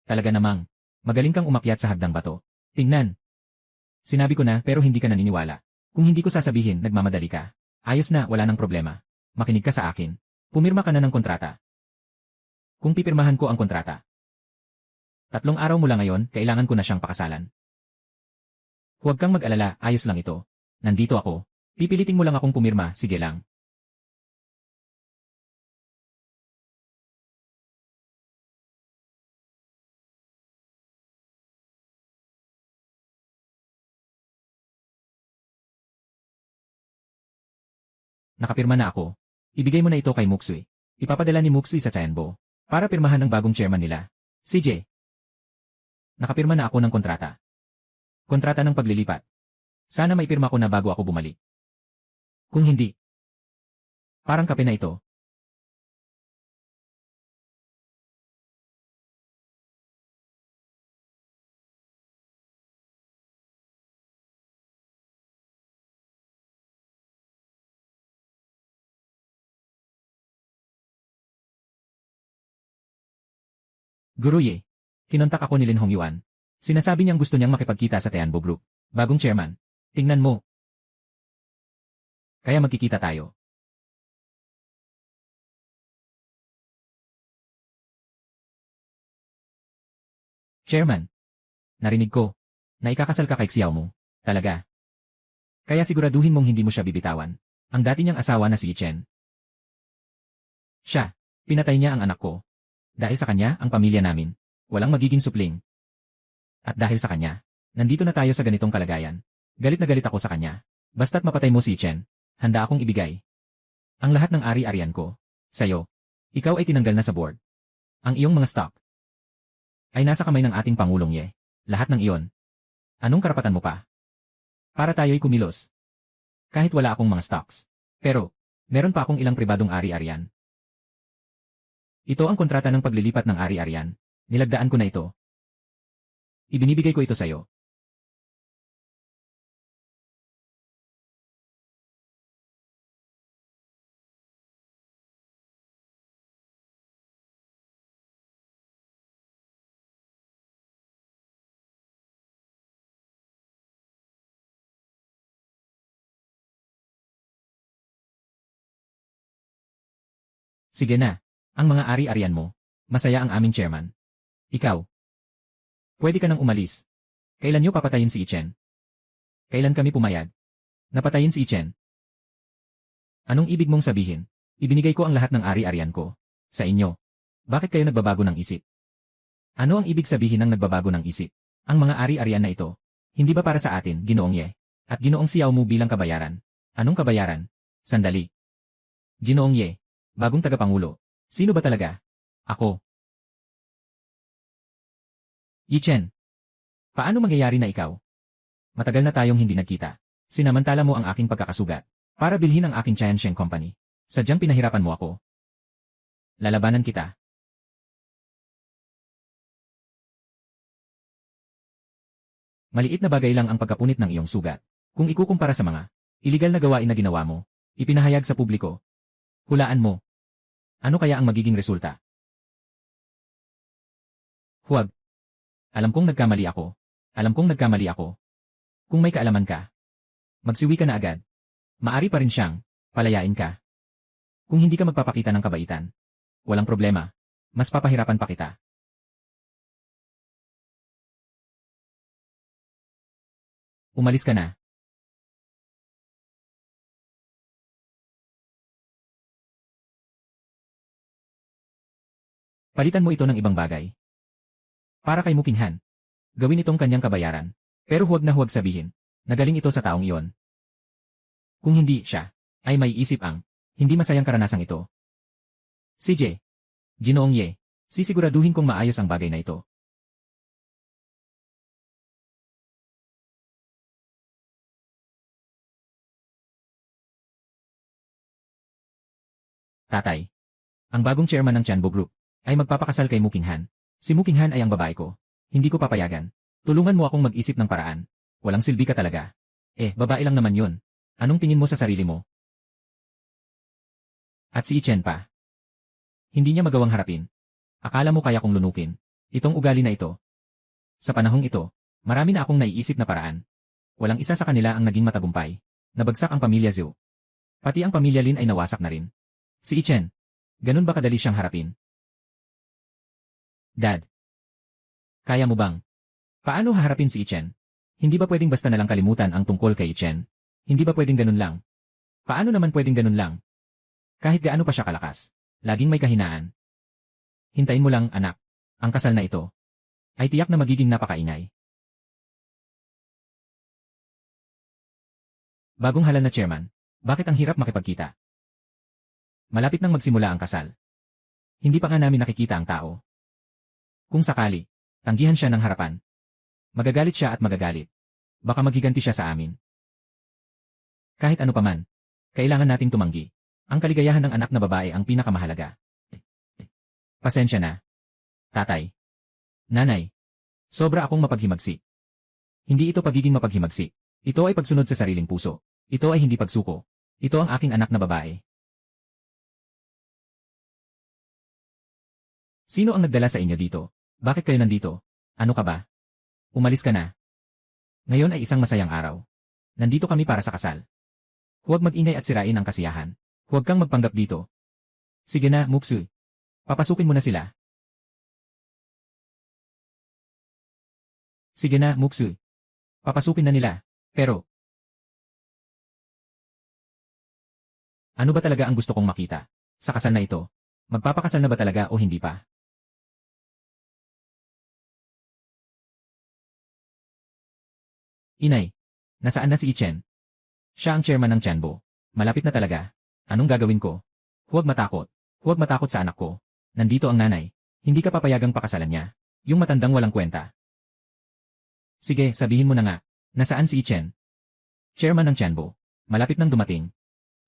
Talaga namang, magaling kang umakyat sa hagdang bato. Tingnan. Sinabi ko na pero hindi ka naniniwala. Kung hindi ko sasabihin, nagmamadali ka. Ayos na, wala nang problema. Makinig ka sa akin. Pumirma ka na ng kontrata. Kung pipirmahan ko ang kontrata, 3 araw mula ngayon, kailangan ko na siyang pakasalan. Huwag kang mag-alala, ayos lang ito. Nandito ako. Pipiliting mo lang akong pumirma, sige lang. Nakapirma na ako. Ibigay mo na ito kay Muksui. Ipapadala ni Muksui sa Tianbo para pirmahan ng bagong chairman nila. CJ. Nakapirma na ako ng kontrata. Kontrata ng paglilipat. Sana may pirma ko na bago ako bumalik. Kung hindi, parang kape na ito. Guruye. Kinontak ako ni Lin Hongyuan. Sinasabi niyang gusto niyang makipagkita sa Tianbo Group. Bagong chairman. Tingnan mo. Kaya magkikita tayo. Chairman. Narinig ko na ikakasal ka kay Xiao mo. Talaga. Kaya siguraduhin mong hindi mo siya bibitawan. Ang dati niyang asawa na si Chen. Siya. Pinatay niya ang anak ko. Dahil sa kanya, ang pamilya namin. Walang magiging supling. At dahil sa kanya, nandito na tayo sa ganitong kalagayan. Galit na galit ako sa kanya. Basta't mapatay mo si Chen, handa akong ibigay ang lahat ng ari-arian ko sa'yo. Ikaw ay tinanggal na sa board. Ang iyong mga stock ay nasa kamay ng ating Pangulong Ye. Lahat ng iyon. Anong karapatan mo pa? Para tayo'y kumilos. Kahit wala akong mga stocks. Pero, meron pa akong ilang pribadong ari-arian. Ito ang kontrata ng paglilipat ng ari-arian. Nilagdaan ko na ito. Ibinibigay ko ito sa'yo. Sige na. Ang mga ari-arian mo. Masaya ang aming chairman. Ikaw. Pwede ka nang umalis. Kailan niyo papatayin si Chen? Kailan kami pumayag? Napatayin si Chen. Anong ibig mong sabihin? Ibinigay ko ang lahat ng ari-arian ko. Sa inyo. Bakit kayo nagbabago ng isip? Ano ang ibig sabihin ng nagbabago ng isip? Ang mga ari-arian na ito. Hindi ba para sa atin, Ginoong Ye? At Ginoong Xiao mo bilang kabayaran? Anong kabayaran? Sandali. Ginoong Ye. Bagong tagapangulo. Sino ba talaga? Ako. Yi Chen. Paano mangyayari na ikaw? Matagal na tayong hindi nagkita. Sinamantala mo ang aking pagkakasugat para bilhin ang aking Tiansheng Company. Sadyang pinahirapan mo ako. Lalabanan kita. Maliit na bagay lang ang pagkapunit ng iyong sugat. Kung ikukumpara sa mga iligal na gawain na ginawa mo, ipinahayag sa publiko. Hulaan mo. Ano kaya ang magiging resulta? Huwag. Alam kong nagkamali ako. Alam kong nagkamali ako. Kung may kaalaman ka, magsiwi ka na agad. Maari pa rin siyang palayain ka. Kung hindi ka magpapakita ng kabaitan, walang problema. Mas papahirapan pa kita. Umalis ka na. Palitan mo ito ng ibang bagay. Para kay Mukinghan. Gawin itong kanyang kabayaran. Pero huwag na huwag sabihin. Nagaling ito sa taong iyon. Kung hindi siya, ay may isip ang hindi masayang karanasang ito. CJ. Ginoong Ye. Sisiguraduhin kong maayos ang bagay na ito. Tatay. Ang bagong chairman ng Chanbo Group ay magpapakasal kay Mukinghan. Si Mukinghan ay ang babae ko. Hindi ko papayagan. Tulungan mo akong mag-isip ng paraan. Walang silbi ka talaga. Babae lang naman yun. Anong tingin mo sa sarili mo? At si Ichen pa. Hindi niya magawang harapin. Akala mo kaya kong lunukin itong ugali na ito. Sa panahong ito, marami na akong naiisip na paraan. Walang isa sa kanila ang naging matagumpay. Nabagsak ang pamilya Zhou. Pati ang pamilya Lin ay nawasak na rin. Si Ichen. Ganun ba kadali siyang harapin? Dad. Kaya mo bang? Paano haharapin si Ichen? Hindi ba pwedeng basta nalang kalimutan ang tungkol kay Ichen? Hindi ba pwedeng ganun lang? Paano naman pwedeng ganun lang? Kahit gaano pa siya kalakas, laging may kahinaan. Hintayin mo lang, anak. Ang kasal na ito ay tiyak na magiging napakaingay. Bagong halal na chairman, bakit ang hirap makipagkita? Malapit nang magsimula ang kasal. Hindi pa nga namin nakikita ang tao. Kung sakali, tanggihan siya ng harapan. Magagalit siya at magagalit. Baka maghiganti siya sa amin. Kahit ano paman, kailangan nating tumanggi. Ang kaligayahan ng anak na babae ang pinakamahalaga. Pasensya na. Tatay. Nanay. Sobra akong mapaghimagsik. Hindi ito pagiging mapaghimagsik. Ito ay pagsunod sa sariling puso. Ito ay hindi pagsuko. Ito ang aking anak na babae. Sino ang nagdala sa inyo dito? Bakit kayo nandito? Ano ka ba? Umalis ka na. Ngayon ay isang masayang araw. Nandito kami para sa kasal. Huwag mag-ingay at sirain ang kasiyahan. Huwag kang magpanggap dito. Sige na, Muksu. Papasukin mo na sila. Sige na, Muksu. Papasukin na nila. Pero, ano ba talaga ang gusto kong makita? Sa kasal na ito, magpapakasal na ba talaga o hindi pa? Inay, nasaan na si Ichen? Siya ang chairman ng Chanbo. Malapit na talaga. Anong gagawin ko? Huwag matakot. Huwag matakot sa anak ko. Nandito ang nanay. Hindi ka papayagang pakasalan niya. Yung matandang walang kwenta. Sige, sabihin mo na nga. Nasaan si Ichen? Chairman ng Chanbo. Malapit nang dumating.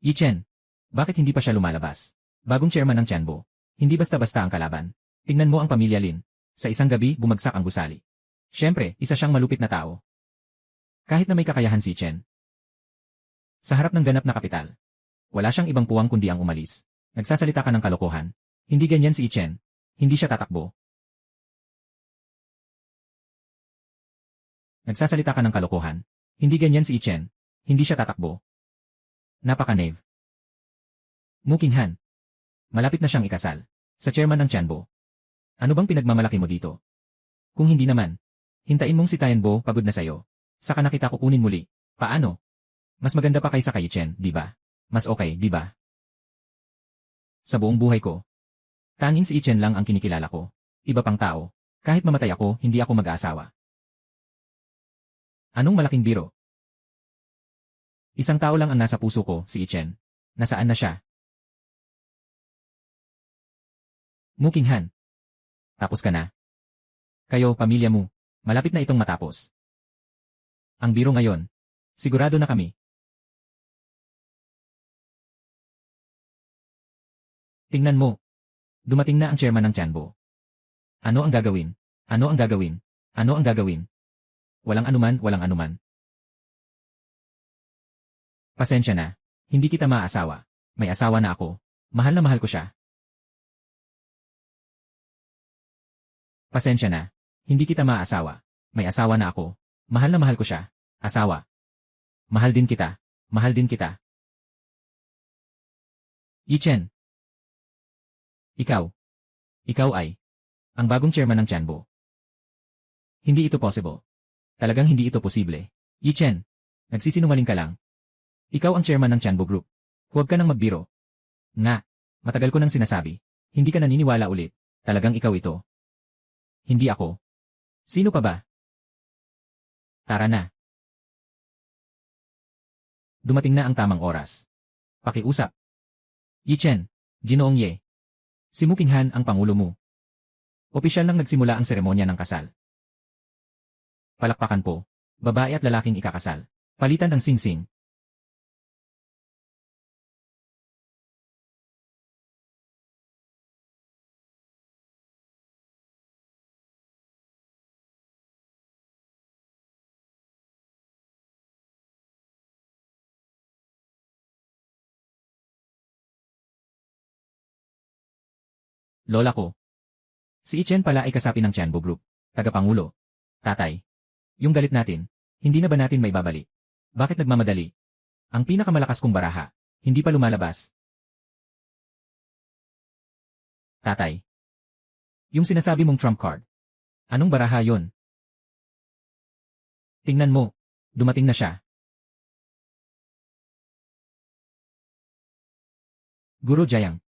Ichen, bakit hindi pa siya lumalabas? Bagong chairman ng Chanbo. Hindi basta-basta ang kalaban. Tingnan mo ang pamilya Lin. Sa isang gabi, bumagsak ang gusali. Siyempre, isa siyang malupit na tao. Kahit na may kakayahan si Chen. Sa harap ng ganap na kapital, wala siyang ibang puwang kundi ang umalis. Nagsasalita ka ng kalokohan. Hindi ganyan si Chen. Hindi siya tatakbo. Nagsasalita ka ng kalokohan. Hindi ganyan si Chen. Hindi siya tatakbo. Napaka-naive. Mukinghan. Malapit na siyang ikasal. Sa chairman ng Chanbo. Ano bang pinagmamalaki mo dito? Kung hindi naman, hintayin mong si Tianbo pagod na sayo. Saka na kita kukunin muli. Paano? Mas maganda pa kaysa kay Chen, di ba? Mas okay, di ba? Sa buong buhay ko, tanging si Chen lang ang kinikilala ko. Iba pang tao. Kahit mamatay ako, hindi ako mag-aasawa. Anong malaking biro? Isang tao lang ang nasa puso ko, si Chen. Nasaan na siya? Mukinghan. Tapos ka na. Kayo, pamilya mo, malapit na itong matapos. Ang biro ngayon. Sigurado na kami. Tingnan mo. Dumating na ang chairman ng Chanbo. Ano ang gagawin? Ano ang gagawin? Ano ang gagawin? Walang anuman, walang anuman. Pasensya na. Hindi kita maaasawa. May asawa na ako. Mahal na mahal ko siya. Pasensya na. Hindi kita maaasawa. May asawa na ako. Mahal na mahal ko siya. Asawa. Mahal din kita. Mahal din kita. Yi Chen, ikaw. Ikaw ay ang bagong chairman ng Tianbo. Hindi ito possible. Talagang hindi ito posible. Yi Chen, nagsisinungaling ka lang. Ikaw ang chairman ng Tianbo Group. Huwag ka nang magbiro. Nga, matagal ko nang sinasabi. Hindi ka naniniwala ulit. Talagang ikaw ito. Hindi ako. Sino pa ba? Tara na. Dumating na ang tamang oras. Pakiusap. Yi Chen, Ginoong Ye. Si Mu Qinghan ang pangulo mo. Opisyal nang nagsimula ang seremonya ng kasal. Palakpakan po. Babae at lalaking ikakasal. Palitan ang singsing. Lola ko. Si Yi Chen pala ay kasapi ng Tianbo Group. Tagapangulo. Tatay. Yung galit natin, hindi na ba natin may babalik? Bakit nagmamadali? Ang pinakamalakas kong baraha, hindi pa lumalabas. Tatay. Yung sinasabi mong trump card. Anong baraha yon? Tingnan mo. Dumating na siya. Guru Jiang.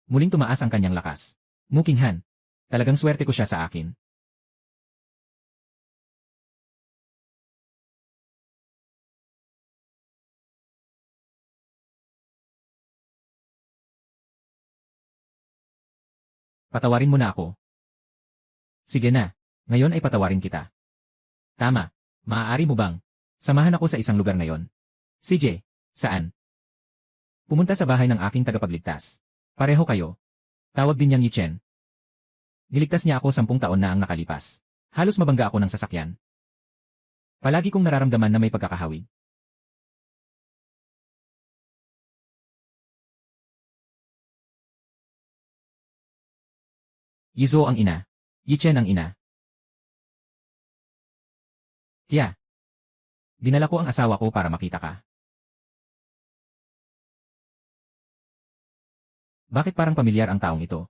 Muling tumaas ang kanyang lakas. Mu Qinghan. Talagang swerte ko siya sa akin. Patawarin mo na ako. Sige na. Ngayon ay patawarin kita. Tama. Maaari mo bang? Samahan ako sa isang lugar ngayon. CJ. Saan? Pumunta sa bahay ng aking tagapagligtas. Pareho kayo. Tawag din niyang Yi Chen. Niligtas niya ako 10 taon na ang nakalipas. Halos mabangga ako ng sasakyan. Palagi kong nararamdaman na may pagkakahawig. Yizo ang ina. Yi Chen ang ina. Kaya. Dinala ko ang asawa ko para makita ka. Bakit parang pamilyar ang taong ito?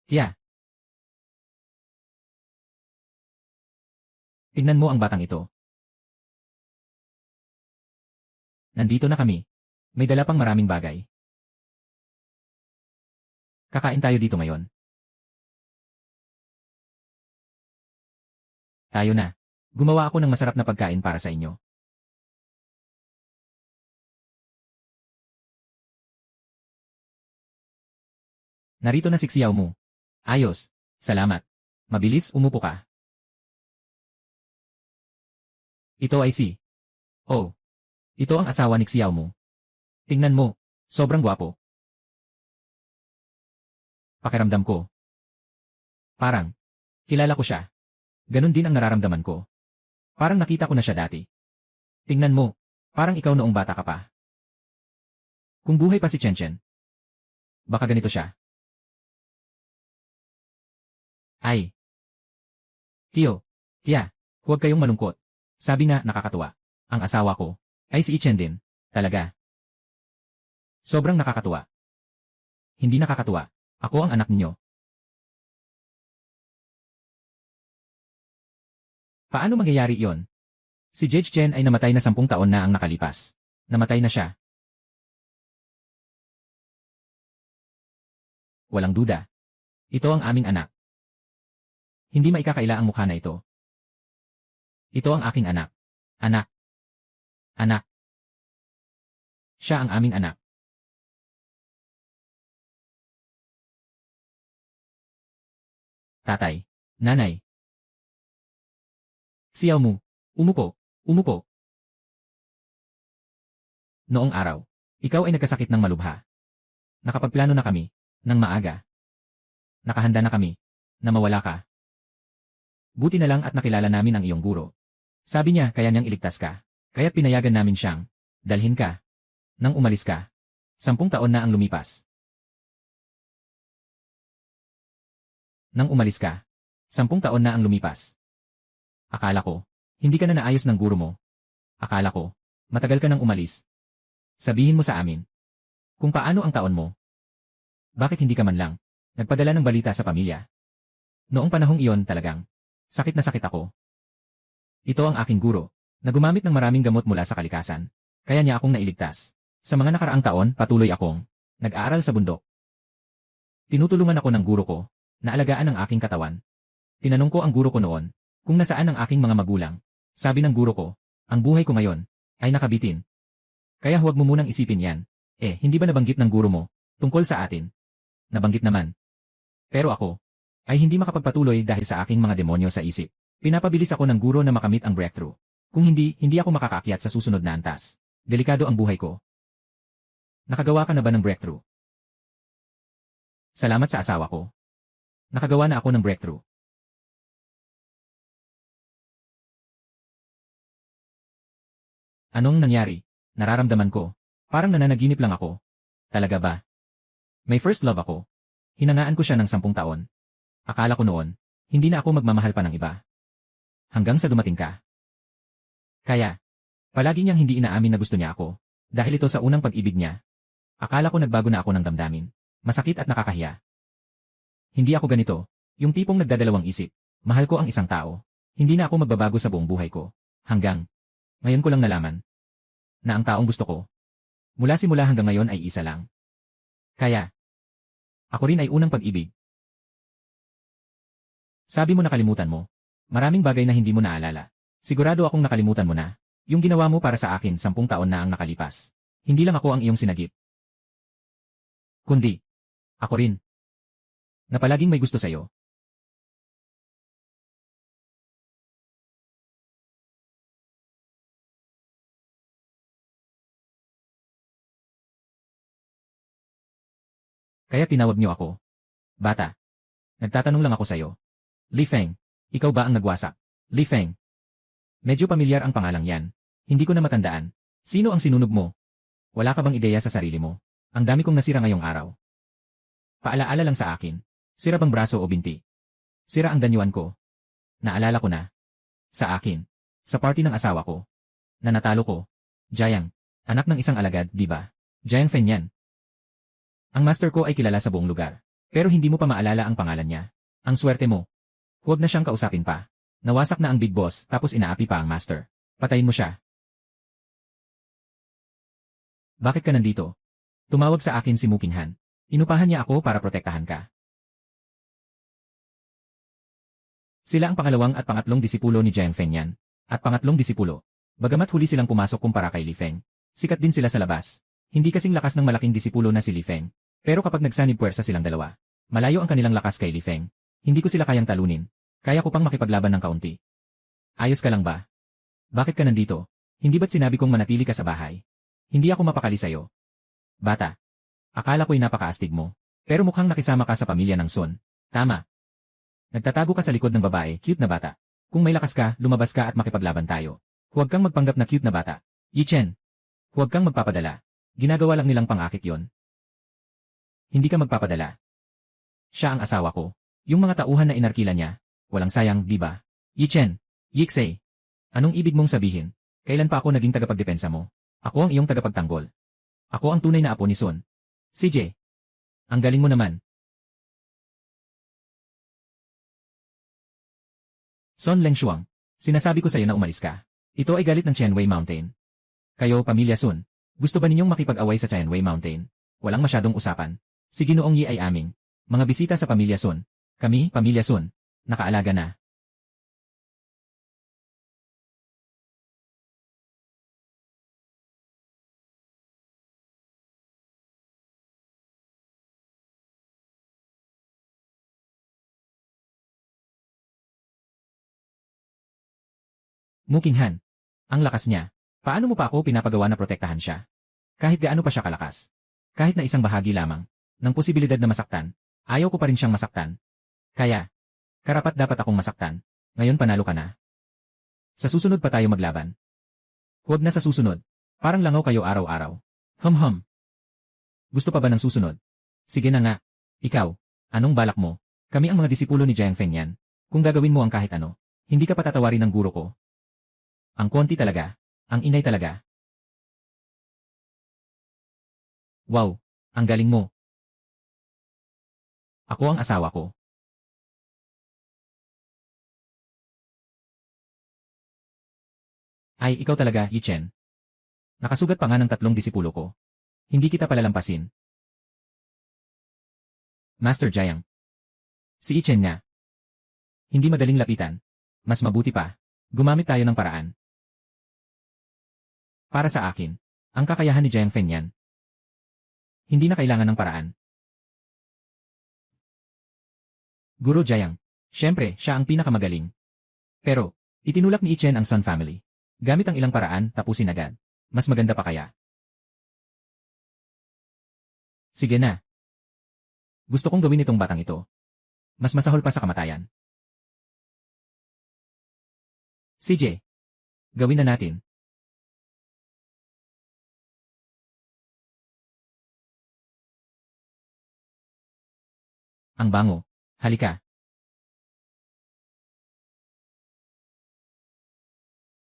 Kaya. Tingnan mo ang batang ito. Nandito na kami. May dala pang maraming bagay. Kakain tayo dito ngayon. Tayo na. Gumawa ako ng masarap na pagkain para sa inyo. Narito na si Xiao mo. Ayos. Salamat. Mabilis, umupo ka. Ito ay si. Oh. Ito ang asawa ni Xiao mo. Tingnan mo. Sobrang gwapo. Pakiramdam ko. Parang. Kilala ko siya. Ganon din ang nararamdaman ko. Parang nakita ko na siya dati. Tingnan mo. Parang ikaw noong bata ka pa. Kung buhay pa si Chen. Baka ganito siya. Ay. Tio. Tia. Huwag kayong malungkot. Sabi nga nakakatuwa. Ang asawa ko ay si Chen din. Talaga. Sobrang nakakatuwa. Hindi nakakatuwa. Ako ang anak ninyo. Paano mangyayari iyon? Si Judge Chen ay namatay na 10 taon na ang nakalipas. Namatay na siya. Walang duda. Ito ang aming anak. Hindi maikakaila ang mukha na ito. Ito ang aking anak. Anak. Anak. Siya ang aming anak. Tatay. Nanay. Xiao Mu. Umupo. Umupo. Noong araw, ikaw ay nagkasakit ng malubha. Nakapagplano na kami, ng maaga. Nakahanda na kami, na mawala ka. Buti na lang at nakilala namin ang iyong guro. Sabi niya kaya niyang iligtas ka, kaya't pinayagan namin siyang dalhin ka. Nang umalis ka, 10 taon na ang lumipas. Nang umalis ka, 10 taon na ang lumipas. Akala ko, hindi ka na naayos ng guro mo. Akala ko, matagal ka nang umalis. Sabihin mo sa amin, kung paano ang taon mo. Bakit hindi ka man lang nagpadala ng balita sa pamilya? Noong panahong iyon talagang, sakit na sakit ako. Ito ang aking guro, na gumamit ng maraming gamot mula sa kalikasan, kaya niya akong nailigtas. Sa mga nakaraang taon, patuloy akong nag-aaral sa bundok. Tinutulungan ako ng guro ko, na alagaan ang aking katawan. Tinanong ko ang guro ko noon, kung nasaan ang aking mga magulang. Sabi ng guro ko, ang buhay ko ngayon, ay nakabitin. Kaya huwag mo munang isipin yan. Hindi ba nabanggit ng guro mo, tungkol sa atin? Nabanggit naman. Pero ako, ay hindi makapagpatuloy dahil sa aking mga demonyo sa isip. Pinapabilis ako ng guro na makamit ang breakthrough. Kung hindi ako makakaakyat sa susunod na antas. Delikado ang buhay ko. Nakagawa ka na ba ng breakthrough? Salamat sa asawa ko. Nakagawa na ako ng breakthrough. Anong nangyari? Nararamdaman ko. Parang nananaginip lang ako. Talaga ba? May first love ako. Hinangaan ko siya ng 10 taon. Akala ko noon, hindi na ako magmamahal pa ng iba. Hanggang sa dumating ka. Kaya, palagi niyang hindi inaamin na gusto niya ako. Dahil ito sa unang pag-ibig niya. Akala ko nagbago na ako ng damdamin. Masakit at nakakahiya. Hindi ako ganito. Yung tipong nagdadalawang isip. Mahal ko ang isang tao. Hindi na ako magbabago sa buong buhay ko. Hanggang ngayon ko lang nalaman na ang taong gusto ko mula simula hanggang ngayon ay isa lang. Kaya, ako rin ay unang pag-ibig. Sabi mo nakalimutan mo. Maraming bagay na hindi mo naalala. Sigurado akong nakalimutan mo na. Yung ginawa mo para sa akin 10 taon na ang nakalipas. Hindi lang ako ang iyong sinagip. Kundi, ako rin. Na palaging may gusto sa'yo. Kaya tinawag niyo ako. Bata. Nagtatanong lang ako sa'yo. Li Feng, ikaw ba ang nagwasak? Li Feng. Medyo pamilyar ang pangalang yan. Hindi ko na matandaan. Sino ang sinunog mo? Wala ka bang ideya sa sarili mo? Ang dami kong nasira ngayong araw. Paalaala lang sa akin. Sira bang braso o binti? Sira ang danyuan ko. Naalala ko na. Sa akin. Sa party ng asawa ko. Na natalo ko. Jiang. Anak ng isang alagad, di ba? Jiang Feng yan. Ang master ko ay kilala sa buong lugar. Pero hindi mo pa maalala ang pangalan niya. Ang swerte mo. Huwag na siyang kausapin pa. Nawasak na ang big boss tapos inaapi pa ang master. Patayin mo siya. Bakit ka nandito? Tumawag sa akin si Mu Qinghan. Inupahan niya ako para protektahan ka. Sila ang pangalawang at pangatlong disipulo ni Jiang Feng yan. At pangatlong disipulo. Bagamat huli silang pumasok kumpara kay Li Feng. Sikat din sila sa labas. Hindi kasing lakas ng malaking disipulo na si Li Feng. Pero kapag nagsanib puwersa silang dalawa, malayo ang kanilang lakas kay Li Feng. Hindi ko sila kayang talunin. Kaya ko pang makipaglaban ng kaunti. Ayos ka lang ba? Bakit ka nandito? Hindi ba't sinabi kong manatili ka sa bahay? Hindi ako mapakali sa'yo. Bata. Akala ko'y napakaastig mo. Pero mukhang nakisama ka sa pamilya ng Sun. Tama. Nagtatago ka sa likod ng babae, cute na bata. Kung may lakas ka, lumabas ka at makipaglaban tayo. Huwag kang magpanggap na cute na bata. Yi Chen, huwag kang magpapadala. Ginagawa lang nilang pang-akit yon. Hindi ka magpapadala. Siya ang asawa ko. Yung mga tauhan na inarkila niya, walang sayang, di ba? Yi Chen, Yixei. Anong ibig mong sabihin? Kailan pa ako naging tagapagdepensa mo? Ako ang iyong tagapagtanggol. Ako ang tunay na apo ni Sun. CJ. Ang galing mo naman. Son Lengshuang, sinasabi ko sa iyo na umalis ka. Ito ay galit ng Qianwei Mountain. Kayo, pamilya Sun, gusto ba ninyong makipag-away sa Qianwei Mountain? Walang masyadong usapan. Si Ginoong Yi ay aming mga bisita sa pamilya Sun. Kami, pamilya Sun, nakaalaga na. Mukinghan. Ang lakas niya. Paano mo pa ako pinapagawa na protektahan siya? Kahit gaano pa siya kalakas. Kahit na isang bahagi lamang ng posibilidad na masaktan, ayaw ko pa rin siyang masaktan. Kaya, karapat dapat akong masaktan. Ngayon panalo ka na. Sa susunod pa tayo maglaban. Huwag na sa susunod. Parang langaw kayo araw-araw. Hum. Gusto pa ba ng susunod? Sige na nga. Ikaw, anong balak mo? Kami ang mga disipulo ni Jiang Feng yan. Kung gagawin mo ang kahit ano, hindi ka patatawarin ng guro ko. Ang konti talaga. Ang inay talaga. Wow, ang galing mo. Ako ang asawa ko. Ay, ikaw talaga, Yi Chen. Nakasugat pa nga ng 3 disipulo ko. Hindi kita palalampasin. Master Jiang. Si Yi Chen nga. Hindi madaling lapitan. Mas mabuti pa. Gumamit tayo ng paraan. Para sa akin, ang kakayahan ni Jiang Feng yan. Hindi na kailangan ng paraan. Guro Jiang, syempre, siya ang pinakamagaling. Pero, itinulak ni Yi Chen ang Sun family. Gamit ang ilang paraan, tapusin agad. Mas maganda pa kaya. Sige na. Gusto kong gawin itong batang ito. Mas masahol pa sa kamatayan. CJ. Gawin na natin. Ang bango. Halika.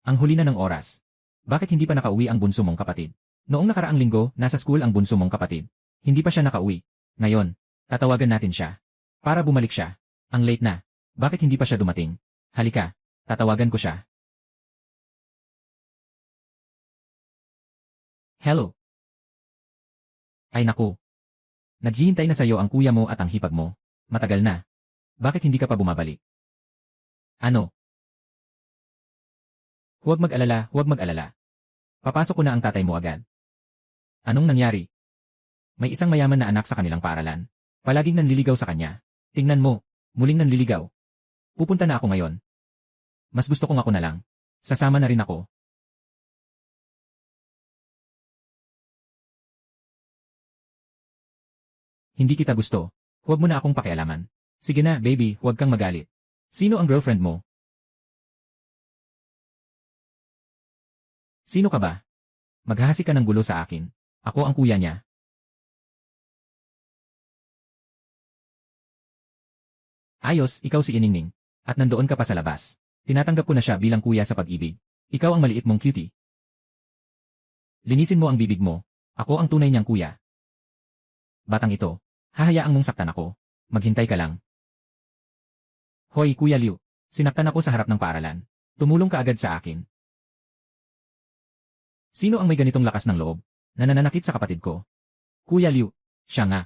Ang huli na ng oras. Bakit hindi pa nakauwi ang bunso mong kapatid? Noong nakaraang linggo, nasa school ang bunso mong kapatid. Hindi pa siya nakauwi. Ngayon, tatawagan natin siya. Para bumalik siya. Ang late na. Bakit hindi pa siya dumating? Halika. Tatawagan ko siya. Hello. Ay naku. Naghihintay na sa'yo ang kuya mo at ang hipag mo. Matagal na. Bakit hindi ka pa bumabalik? Ano? Huwag mag-alala, huwag mag-alala. Papasok ko na ang tatay mo agad. Anong nangyari? May isang mayaman na anak sa kanilang paaralan. Palaging nanliligaw sa kanya. Tingnan mo, muling nanliligaw. Pupunta na ako ngayon. Mas gusto kong ako na lang. Sasama na rin ako. Hindi kita gusto. Huwag mo na akong pakialaman. Sige na, baby, huwag kang magalit. Sino ang girlfriend mo? Sino ka ba? Maghahasi ka ng gulo sa akin. Ako ang kuya niya. Ayos, ikaw si Iningning. At nandoon ka pa sa labas. Tinatanggap ko na siya bilang kuya sa pag-ibig. Ikaw ang maliit mong cutie. Linisin mo ang bibig mo. Ako ang tunay niyang kuya. Batang ito. Hahayaan mong saktan ako. Maghintay ka lang. Hoy, Kuya Liu. Sinaktan ako sa harap ng paaralan. Tumulong ka agad sa akin. Sino ang may ganitong lakas ng loob na nananakit sa kapatid ko? Kuya Liu. Siya nga.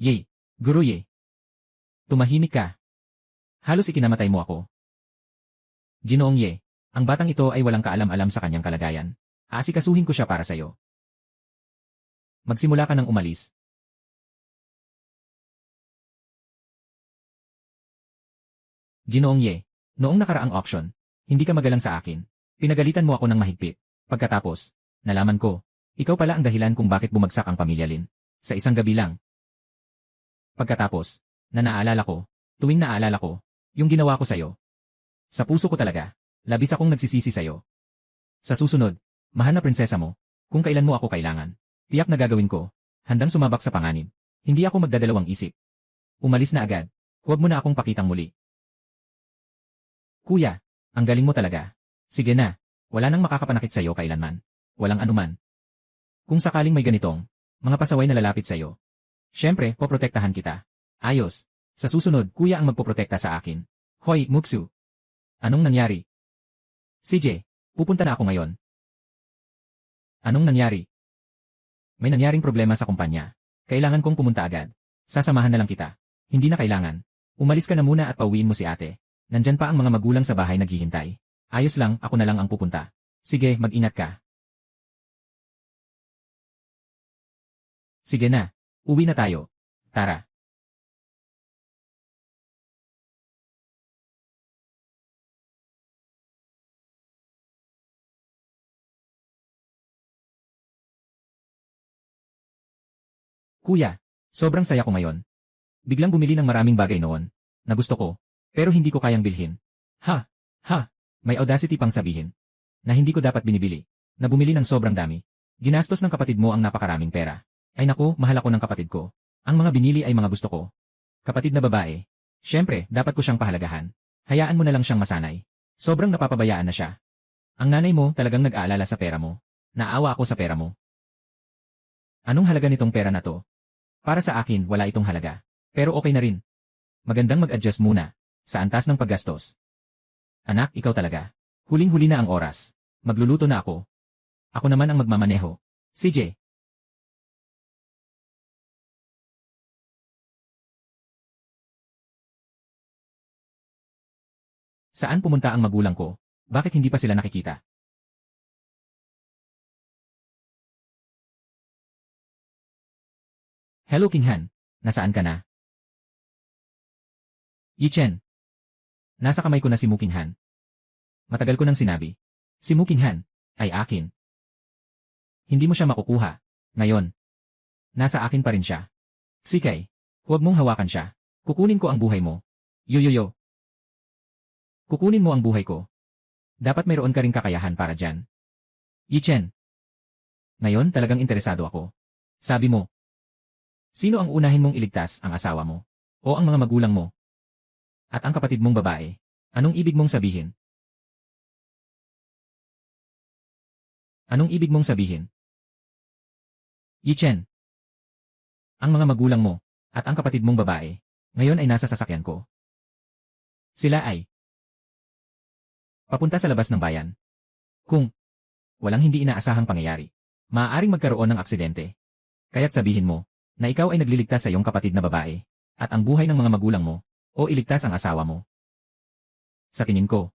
Ye. Guru Ye. Tumahimik ka. Halos ikinamatay mo ako. Ginoong Ye. Ang batang ito ay walang kaalam-alam sa kanyang kalagayan. Aasikasuhin ko siya para sa'yo. Magsimula ka ng umalis. Ginoong Ye, noong nakaraang auction, hindi ka magalang sa akin. Pinagalitan mo ako ng mahigpit. Pagkatapos, nalaman ko, ikaw pala ang dahilan kung bakit bumagsak ang pamilya Lin. Sa isang gabi lang. Pagkatapos, naalala ko, tuwing naalala ko, yung ginawa ko sa'yo. Sa puso ko talaga, labis akong nagsisisi sa'yo. Sa susunod, mahal na prinsesa mo, kung kailan mo ako kailangan, tiyak na gagawin ko, handang sumabak sa panganib. Hindi ako magdadalawang isip. Umalis na agad. Huwag mo na akong pakitang muli. Kuya, ang galing mo talaga. Sige na, wala nang makakapanakit sa'yo kailanman. Walang anuman. Kung sakaling may ganitong, mga pasaway na lalapit sa'yo. Siyempre, poprotektahan kita. Ayos. Sa susunod, kuya ang magpoprotekta sa akin. Hoy, Muksu. Anong nangyari? CJ, pupunta na ako ngayon. Anong nangyari? May nangyaring problema sa kumpanya. Kailangan kong pumunta agad. Sasamahan na lang kita. Hindi na kailangan. Umalis ka na muna at pauwiin mo si ate. Nandyan pa ang mga magulang sa bahay naghihintay. Ayos lang, ako na lang ang pupunta. Sige, mag-ingat ka. Sige na. Uwi na tayo. Tara. Kuya, sobrang saya ko ngayon. Biglang bumili ng maraming bagay noon, na gusto ko, pero hindi ko kayang bilhin. Ha, may audacity pang sabihin, na hindi ko dapat binibili, na bumili ng sobrang dami. Ginastos ng kapatid mo ang napakaraming pera. Ay naku, mahal ako ng kapatid ko. Ang mga binili ay mga gusto ko. Kapatid na babae. Siyempre, dapat ko siyang pahalagahan. Hayaan mo na lang siyang masanay. Sobrang napapabayaan na siya. Ang nanay mo talagang nag-aalala sa pera mo. Naawa ako sa pera mo. Anong halaga nitong pera na to? Para sa akin, wala itong halaga. Pero okay na rin. Magandang mag-adjust muna, sa antas ng paggastos. Anak, ikaw talaga. Huling-huli na ang oras. Magluluto na ako. Ako naman ang magmamaneho. CJ. Saan pumunta ang magulang ko? Bakit hindi pa sila nakikita? Hello King Han, nasaan ka na? Yi Chen. Nasa kamay ko na si Mu King Han. Matagal ko nang sinabi. Si Mu King Han ay akin. Hindi mo siya makukuha. Ngayon. Nasa akin pa rin siya. Sikay. Huwag mong hawakan siya. Kukunin ko ang buhay mo. Yoyoyo. Kukunin mo ang buhay ko. Dapat mayroon ka ring kakayahan para dyan. Yi Chen. Ngayon talagang interesado ako. Sabi mo. Sino ang unahin mong iligtas, ang asawa mo? O ang mga magulang mo? At ang kapatid mong babae? Anong ibig mong sabihin? Anong ibig mong sabihin? Yi Chen. Ang mga magulang mo, at ang kapatid mong babae, ngayon ay nasa sasakyan ko. Sila ay papunta sa labas ng bayan. Kung walang hindi inaasahang pangyayari, maaaring magkaroon ng aksidente. Kaya't sabihin mo, na ikaw ay nagliligtas sa iyong kapatid na babae, at ang buhay ng mga magulang mo, o iligtas ang asawa mo. Sa tingin ko,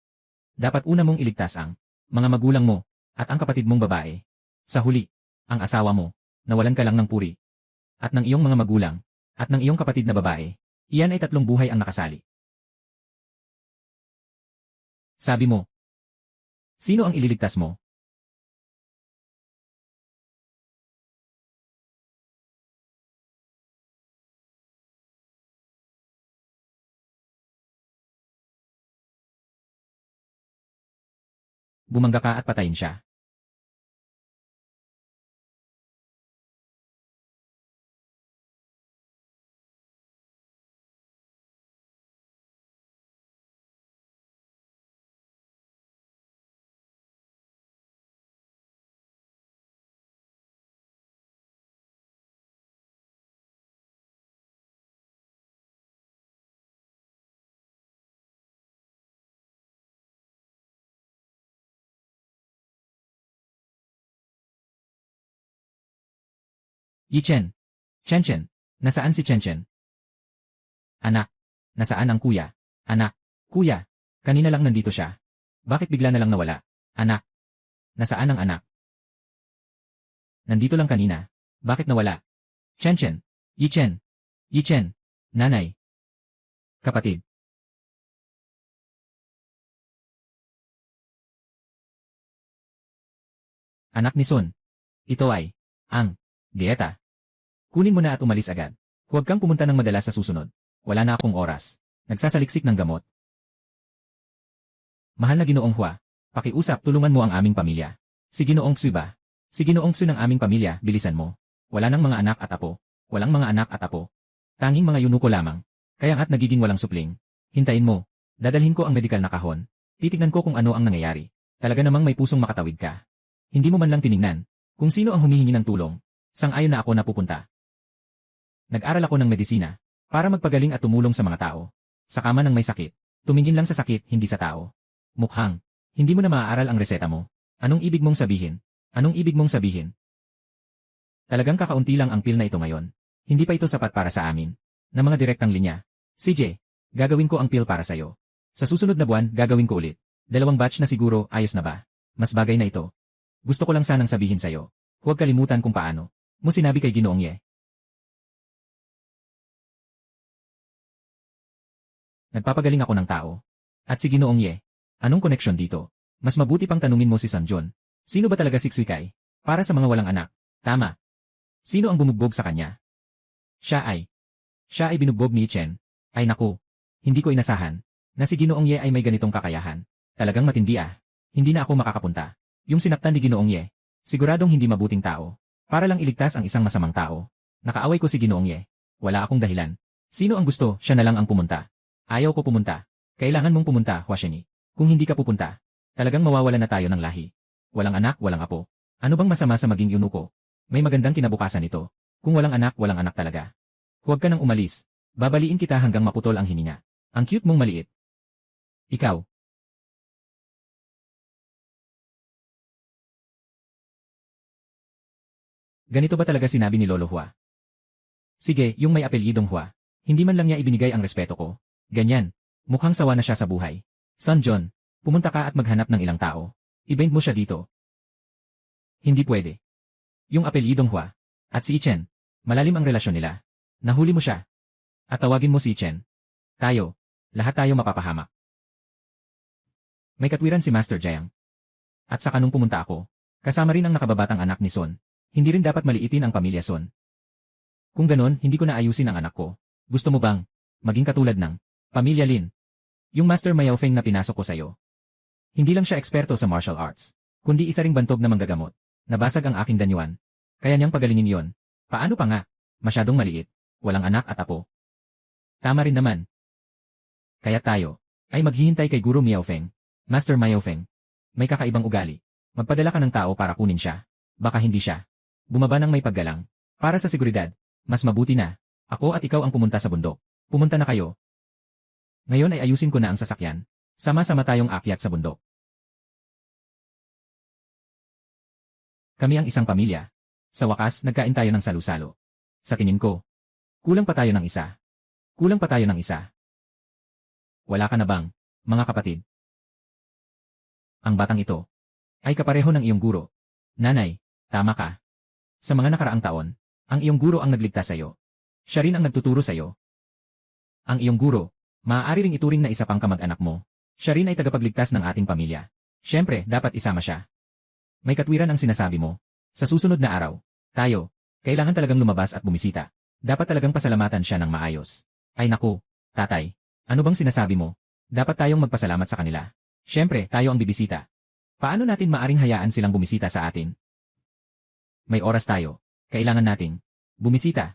dapat una mong iligtas ang mga magulang mo, at ang kapatid mong babae. Sa huli, ang asawa mo, nawalan ka lang ng puri, at ng iyong mga magulang, at ng iyong kapatid na babae. Iyan ay 3 buhay ang nakasali. Sabi mo, sino ang ililigtas mo? Bumangga ka at patayin siya. Yi Chen. Chen. Nasaan si Chen? Anak. Nasaan ang kuya? Anak. Kuya. Kanina lang nandito siya. Bakit bigla na lang nawala? Anak. Nasaan ang anak? Nandito lang kanina. Bakit nawala? Chen. Yi Chen. Nanay. Kapatid. Anak ni Sun. Ito ay ang dieta. Kunin mo na at umalis agad. Huwag kang pumunta ng madalas sa susunod. Wala na akong oras. Nagsasaliksik ng gamot. Mahal na Ginoong Hua, Pakiusap, tulungan mo ang aming pamilya. Si Ginoong Tsu ba? Si Ginoong Tsu ng aming pamilya, bilisan mo. Wala nang mga anak at apo. Walang mga anak at apo. Tanging mga yunuko lamang. Kaya nga't nagiging walang supling. Hintayin mo. Dadalhin ko ang medikal na kahon. Titignan ko kung ano ang nangyayari. Talaga namang may pusong makatawid ka. Hindi mo man lang tiningnan kung sino ang humihingi ng tulong. Sang-ayon na ako na pupunta. Nag-aral ako ng medisina para magpagaling at tumulong sa mga tao. Sa kama ng may sakit, tumingin lang sa sakit, hindi sa tao. Mukhang hindi mo na maaaral ang reseta mo. Anong ibig mong sabihin? Anong ibig mong sabihin? Talagang kakaunti lang ang pil na ito ngayon. Hindi pa ito sapat para sa amin. Na mga direktang linya. CJ, gagawin ko ang pil para sa'yo. Sa susunod na buwan, gagawin ko ulit. 2 batch na siguro, ayos na ba? Mas bagay na ito. Gusto ko lang sanang sabihin sa'yo. Huwag kalimutan kung paano mo sinabi kay Ginoong Ye. Nagpapagaling ako ng tao. At si Ginoong Ye. Anong koneksyon dito? Mas mabuti pang tanungin mo si Sanjon. Sino ba talaga si Xikai? Para sa mga walang anak. Tama. Sino ang bumugbog sa kanya? Siya ay binugbog ni Chen. Ay naku. Hindi ko inasahan na si Ginoong Ye ay may ganitong kakayahan. Talagang matindi ah. Hindi na ako makakapunta. Yung sinaktan ni Ginoong Ye, siguradong hindi mabuting tao. Para lang iligtas ang isang masamang tao. Nakaaway ko si Ginoong Ye. Wala akong dahilan. Sino ang gusto, siya na lang ang pumunta. Ayaw ko pumunta. Kailangan mong pumunta, Huasheni. Kung hindi ka pupunta, talagang mawawalan na tayo ng lahi. Walang anak, walang apo. Ano bang masama sa maging eunuko? May magandang kinabukasan ito. Kung walang anak talaga. Huwag ka nang umalis. Babaliin kita hanggang maputol ang hininga. Ang cute mong maliit. Ikaw. Ganito ba talaga sinabi ni Lolo Hua? Sige, yung may apelyidong Hua. Hindi man lang niya ibinigay ang respeto ko. Ganyan. Mukhang sawa na siya sa buhay. Son John, pumunta ka at maghanap ng ilang tao. Ibend mo siya dito. Hindi pwede. Yung apelyidong Hua at si Chen, malalim ang relasyon nila. Nahuli mo siya. At tawagin mo si Chen. Lahat tayo mapapahamak. May katwiran si Master Jiang. At sa kanong pumunta ako, kasama rin ang nakababatang anak ni Son. Hindi rin dapat maliitin ang pamilya Son. Kung ganon, hindi ko na ayusin ang anak ko. Gusto mo bang maging katulad ng pamilya Lin? Yung Master Mayao Feng na pinasok ko sa'yo. Hindi lang siya eksperto sa martial arts, kundi isa ring bantog na manggagamot. Nabasag ang aking danyuan. Kaya niyang pagalingin yon. Paano pa nga? Masyadong maliit. Walang anak at apo. Tama rin naman. Kaya tayo ay maghihintay kay Guru Miao Feng. Master Miao Feng. May kakaibang ugali. Magpadala ka ng tao para kunin siya. Baka hindi siya bumaba ng may paggalang. Para sa seguridad, mas mabuti na ako at ikaw ang pumunta sa bundok. Pumunta na kayo. Ngayon ay ayusin ko na ang sasakyan. Sama-sama tayong akyat sa bundok. Kami ang isang pamilya. Sa wakas, nagkain tayo ng salu-salo. Sa tingin ko, kulang pa tayo ng isa. Kulang pa tayo ng isa. Wala ka na bang, mga kapatid? Ang batang ito ay kapareho ng iyong guro. Nanay, tama ka. Sa mga nakaraang taon, ang iyong guro ang nagligtas sa'yo. Siya rin ang nagtuturo sa'yo. Ang iyong guro, maaari ring ituring na isa pang kamag-anak mo. Siya rin ay tagapagligtas ng ating pamilya. Siyempre, dapat isama siya. May katwiran ang sinasabi mo. Sa susunod na araw, tayo, kailangan talagang lumabas at bumisita. Dapat talagang pasalamatan siya ng maayos. Ay naku, tatay, ano bang sinasabi mo? Dapat tayong magpasalamat sa kanila. Siyempre, tayo ang bibisita. Paano natin maaring hayaan silang bumisita sa atin? May oras tayo. Kailangan nating bumisita.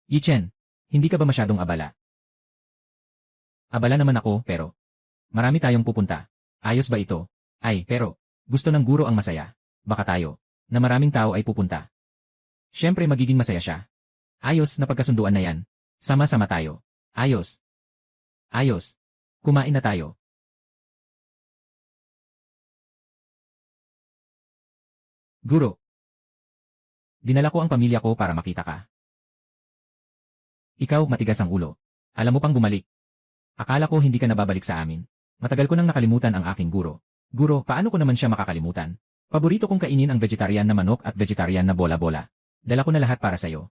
Yichen, hindi ka ba masyadong abala? Abala naman ako, pero marami tayong pupunta. Ayos ba ito? Ay, pero gusto ng guro ang masaya. Baka tayo, na maraming tao ay pupunta. Siyempre magiging masaya siya. Ayos na pagkasunduan na yan. Sama-sama tayo. Ayos. Ayos. Kumain na tayo. Guro. Dinala ko ang pamilya ko para makita ka. Ikaw, matigas ang ulo. Alam mo pang bumalik. Akala ko hindi ka nababalik sa amin. Matagal ko nang nakalimutan ang aking guro. Guro, paano ko naman siya makakalimutan? Paborito kong kainin ang vegetarian na manok at vegetarian na bola-bola. Dala ko na lahat para sa'yo.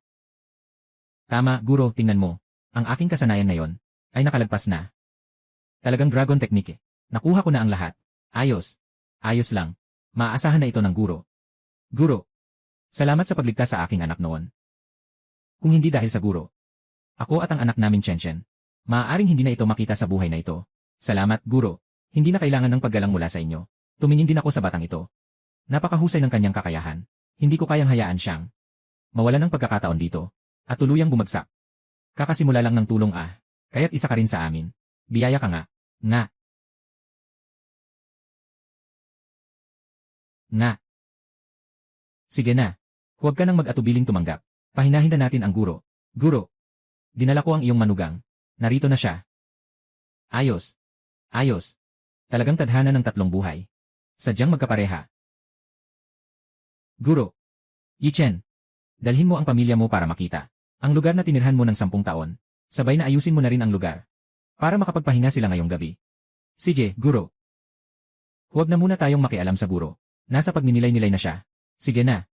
Tama, guro, tingnan mo. Ang aking kasanayan na yon ay nakalagpas na. Talagang dragon technique. Nakuha ko na ang lahat. Ayos. Ayos lang. Maaasahan na ito ng guro. Guro. Salamat sa pagligtas sa aking anak noon. Kung hindi dahil sa guro, ako at ang anak namin Chen, maaaring hindi na ito makita sa buhay na ito. Salamat, guro. Hindi na kailangan ng paggalang mula sa inyo. Tumingin din ako sa batang ito. Napakahusay ng kanyang kakayahan. Hindi ko kayang hayaan siyang mawalan ng pagkakataon dito at tuluyang bumagsak. Kakasimula lang ng tulong kaya't isa ka rin sa amin. Biyaya ka nga. Nga. Sige na. Huwag ka nang mag-atubiling tumanggap. Pahinahin na natin ang guro. Guro. Dinala ko ang iyong manugang. Narito na siya. Ayos. Ayos. Talagang tadhana ng tatlong buhay. Sadyang magkapareha. Guro. Yichen. Dalhin mo ang pamilya mo para makita ang lugar na tinirhan mo ng 10 taon. Sabay na ayusin mo na rin ang lugar para makapagpahinga sila ngayong gabi. Sige, guro. Huwag na muna tayong makialam sa guro. Nasa pagninilay-nilay na siya. Sige na.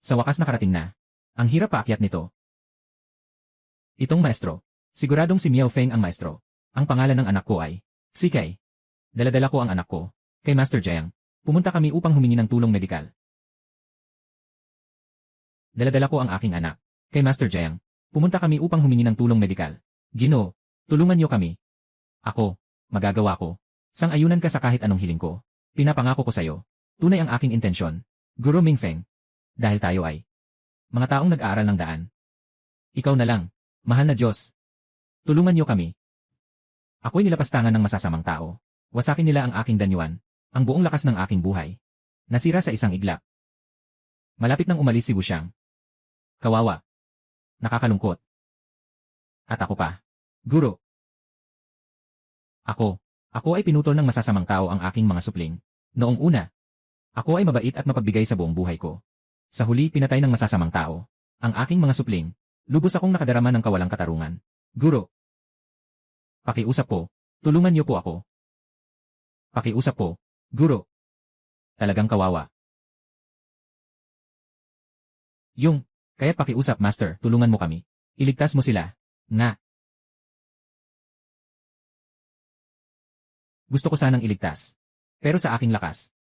Sa wakas nakarating na. Ang hirap paakyat nito. Itong maestro. Siguradong si Miao Feng ang maestro. Ang pangalan ng anak ko ay Sikay. Daladala ko ang anak ko kay Master Jiang. Pumunta kami upang humingi ng tulong medikal. Daladala ko ang aking anak kay Master Jiang. Pumunta kami upang humingi ng tulong medikal. Ginoo, tulungan niyo kami. Ako, magagawa ko. Sang-ayunan ka sa kahit anong hiling ko. Pinapangako ko sa'yo. Tunay ang aking intensyon. Guro Mingfeng. Dahil tayo ay mga taong nag-aaral ng daan. Ikaw na lang, mahal na Diyos. Tulungan niyo kami. Ako'y nilapastangan ng masasamang tao. Wasakin nila ang aking danyuan, ang buong lakas ng aking buhay. Nasira sa isang iglap. Malapit nang umalis si Wuxiang. Kawawa. Nakakalungkot. At ako pa. Guro. Ako ay pinutol ng masasamang tao ang aking mga supling. Noong una, ako ay mabait at mapagbigay sa buong buhay ko. Sa huli pinatay ng masasamang tao ang aking mga supling. Lubos akong nakadarama ng kawalang katarungan. Guro. Pakiusap po. Tulungan niyo po ako. Pakiusap po. Guro. Talagang kawawa. Kaya pakiusap master, tulungan mo kami. Iligtas mo sila. Nga. Gusto ko sanang iligtas. Pero sa aking lakas.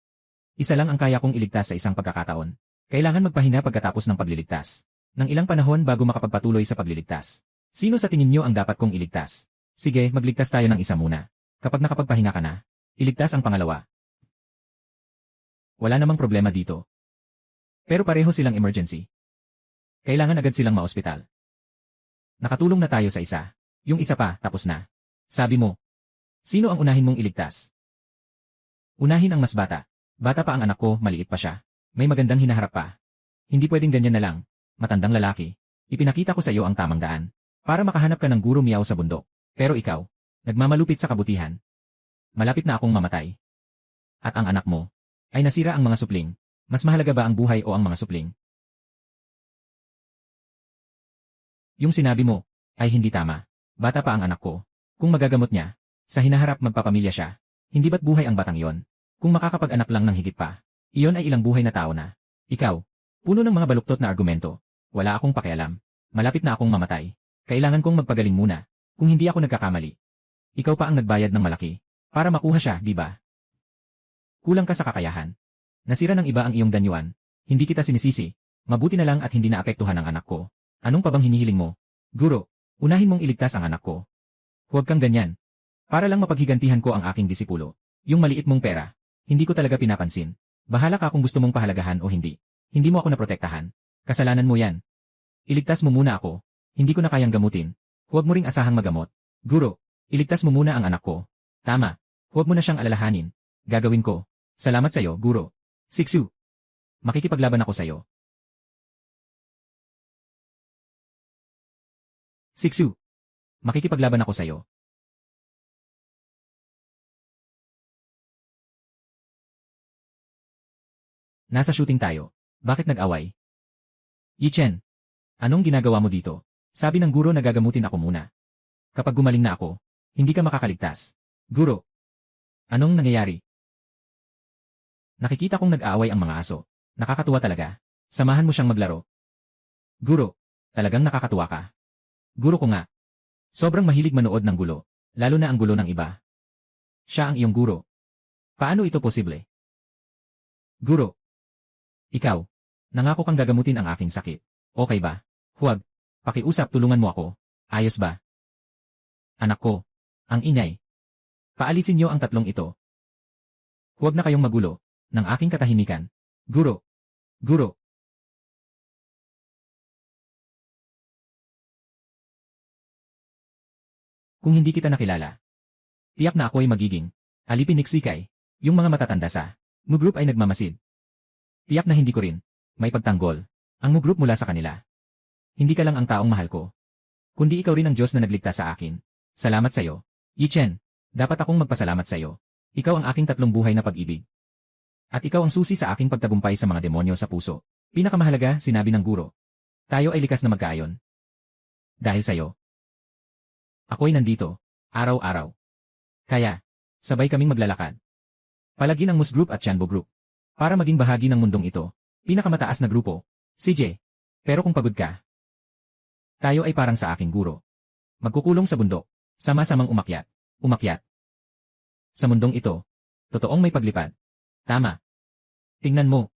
Isa lang ang kaya kong iligtas sa isang pagkakataon. Kailangan magpahinga pagkatapos ng pagliligtas. Ng ilang panahon bago makapagpatuloy sa pagliligtas. Sino sa tingin niyo ang dapat kong iligtas? Sige, magligtas tayo ng isa muna. Kapag nakapagpahinga ka na, iligtas ang pangalawa. Wala namang problema dito. Pero pareho silang emergency. Kailangan agad silang maospital. Nakatulong na tayo sa isa. Yung isa pa, tapos na. Sabi mo, sino ang unahin mong iligtas? Unahin ang mas bata. Bata pa ang anak ko, maliit pa siya. May magandang hinaharap pa. Hindi pwedeng ganyan na lang. Matandang lalaki. Ipinakita ko sa iyo ang tamang daan. Para makahanap ka ng guro Miao sa bundok. Pero ikaw, nagmamalupit sa kabutihan. Malapit na akong mamatay. At ang anak mo, ay nasira ang mga supling. Mas mahalaga ba ang buhay o ang mga supling? Yung sinabi mo, ay hindi tama. Bata pa ang anak ko. Kung magagamot niya, sa hinaharap magpapamilya siya. Hindi ba't buhay ang batang yon? Kung makakapag-anak lang ng higit pa, iyon ay ilang buhay na tao na. Ikaw, puno ng mga baluktot na argumento. Wala akong pakialam. Malapit na akong mamatay. Kailangan kong magpagaling muna. Kung hindi ako nagkakamali. Ikaw pa ang nagbayad ng malaki. Para makuha siya, di ba? Kulang ka sa kakayahan. Nasira ng iba ang iyong danyuan. Hindi kita sinisisi. Mabuti na lang at hindi naapektuhan ang anak ko. Anong pa bang hinihiling mo? Guro, unahin mong iligtas ang anak ko. Huwag kang ganyan. Para lang mapaghigantihan ko ang aking disipulo. Yung maliit mong pera, hindi ko talaga pinapansin. Bahala ka kung gusto mong pahalagahan o hindi. Hindi mo ako naprotektahan. Kasalanan mo yan. Iligtas mo muna ako. Hindi ko na kayang gamutin. Huwag mo ring asahang magamot. Guro, iligtas mo muna ang anak ko. Tama. Huwag mo na siyang alalahanin. Gagawin ko. Salamat sa'yo, guro. Siksu. Makikipaglaban ako sa'yo. Siksu. Makikipaglaban ako sa'yo. Nasa shooting tayo. Bakit nag-away? Yichen. Anong ginagawa mo dito? Sabi ng guro na gagamutin ako muna. Kapag gumaling na ako, hindi ka makakaligtas. Guro. Anong nangyayari? Nakikita kong nag-aaway ang mga aso. Nakakatuwa talaga. Samahan mo siyang maglaro. Guro. Talagang nakakatuwa ka. Guro ko nga. Sobrang mahilig manood ng gulo. Lalo na ang gulo ng iba. Siya ang iyong guro. Paano ito posible? Guro. Ikaw. Nangako kang gagamutin ang aking sakit. Okay ba? Huwag. Pakiusap, tulungan mo ako. Ayos ba? Anak ko. Ang ingay. Paalisin niyo ang tatlong ito. Huwag na kayong magulo ng aking katahimikan. Guro. Guro. Kung hindi kita nakilala, tiyak na ako ay magiging alipin ni Xikay. Yung mga matatanda sa Mu Group ay nagmamasid. Tiyak na hindi ko rin may pagtanggol ang Mu Group mula sa kanila. Hindi ka lang ang taong mahal ko, kundi ikaw rin ang Diyos na nagligtas sa akin. Salamat sa iyo, Yi Chen. Dapat akong magpasalamat sa iyo. Ikaw ang aking tatlong buhay na pag-ibig. At ikaw ang susi sa aking pagtagumpay sa mga demonyo sa puso. Pinakamahalaga, sinabi ng guro. Tayo ay likas na magkaayon. Dahil sa iyo, ako'y nandito, araw-araw. Kaya, sabay kaming maglalakad. Palagin ang Mus Group at Chanbo Group. Para maging bahagi ng mundong ito, pinakamataas na grupo, CJ. Pero kung pagod ka, tayo ay parang sa aking guro. Magkukulong sa bundok, sama-samang umakyat, umakyat. Sa mundong ito, totoong may paglipad. Tama. Tingnan mo,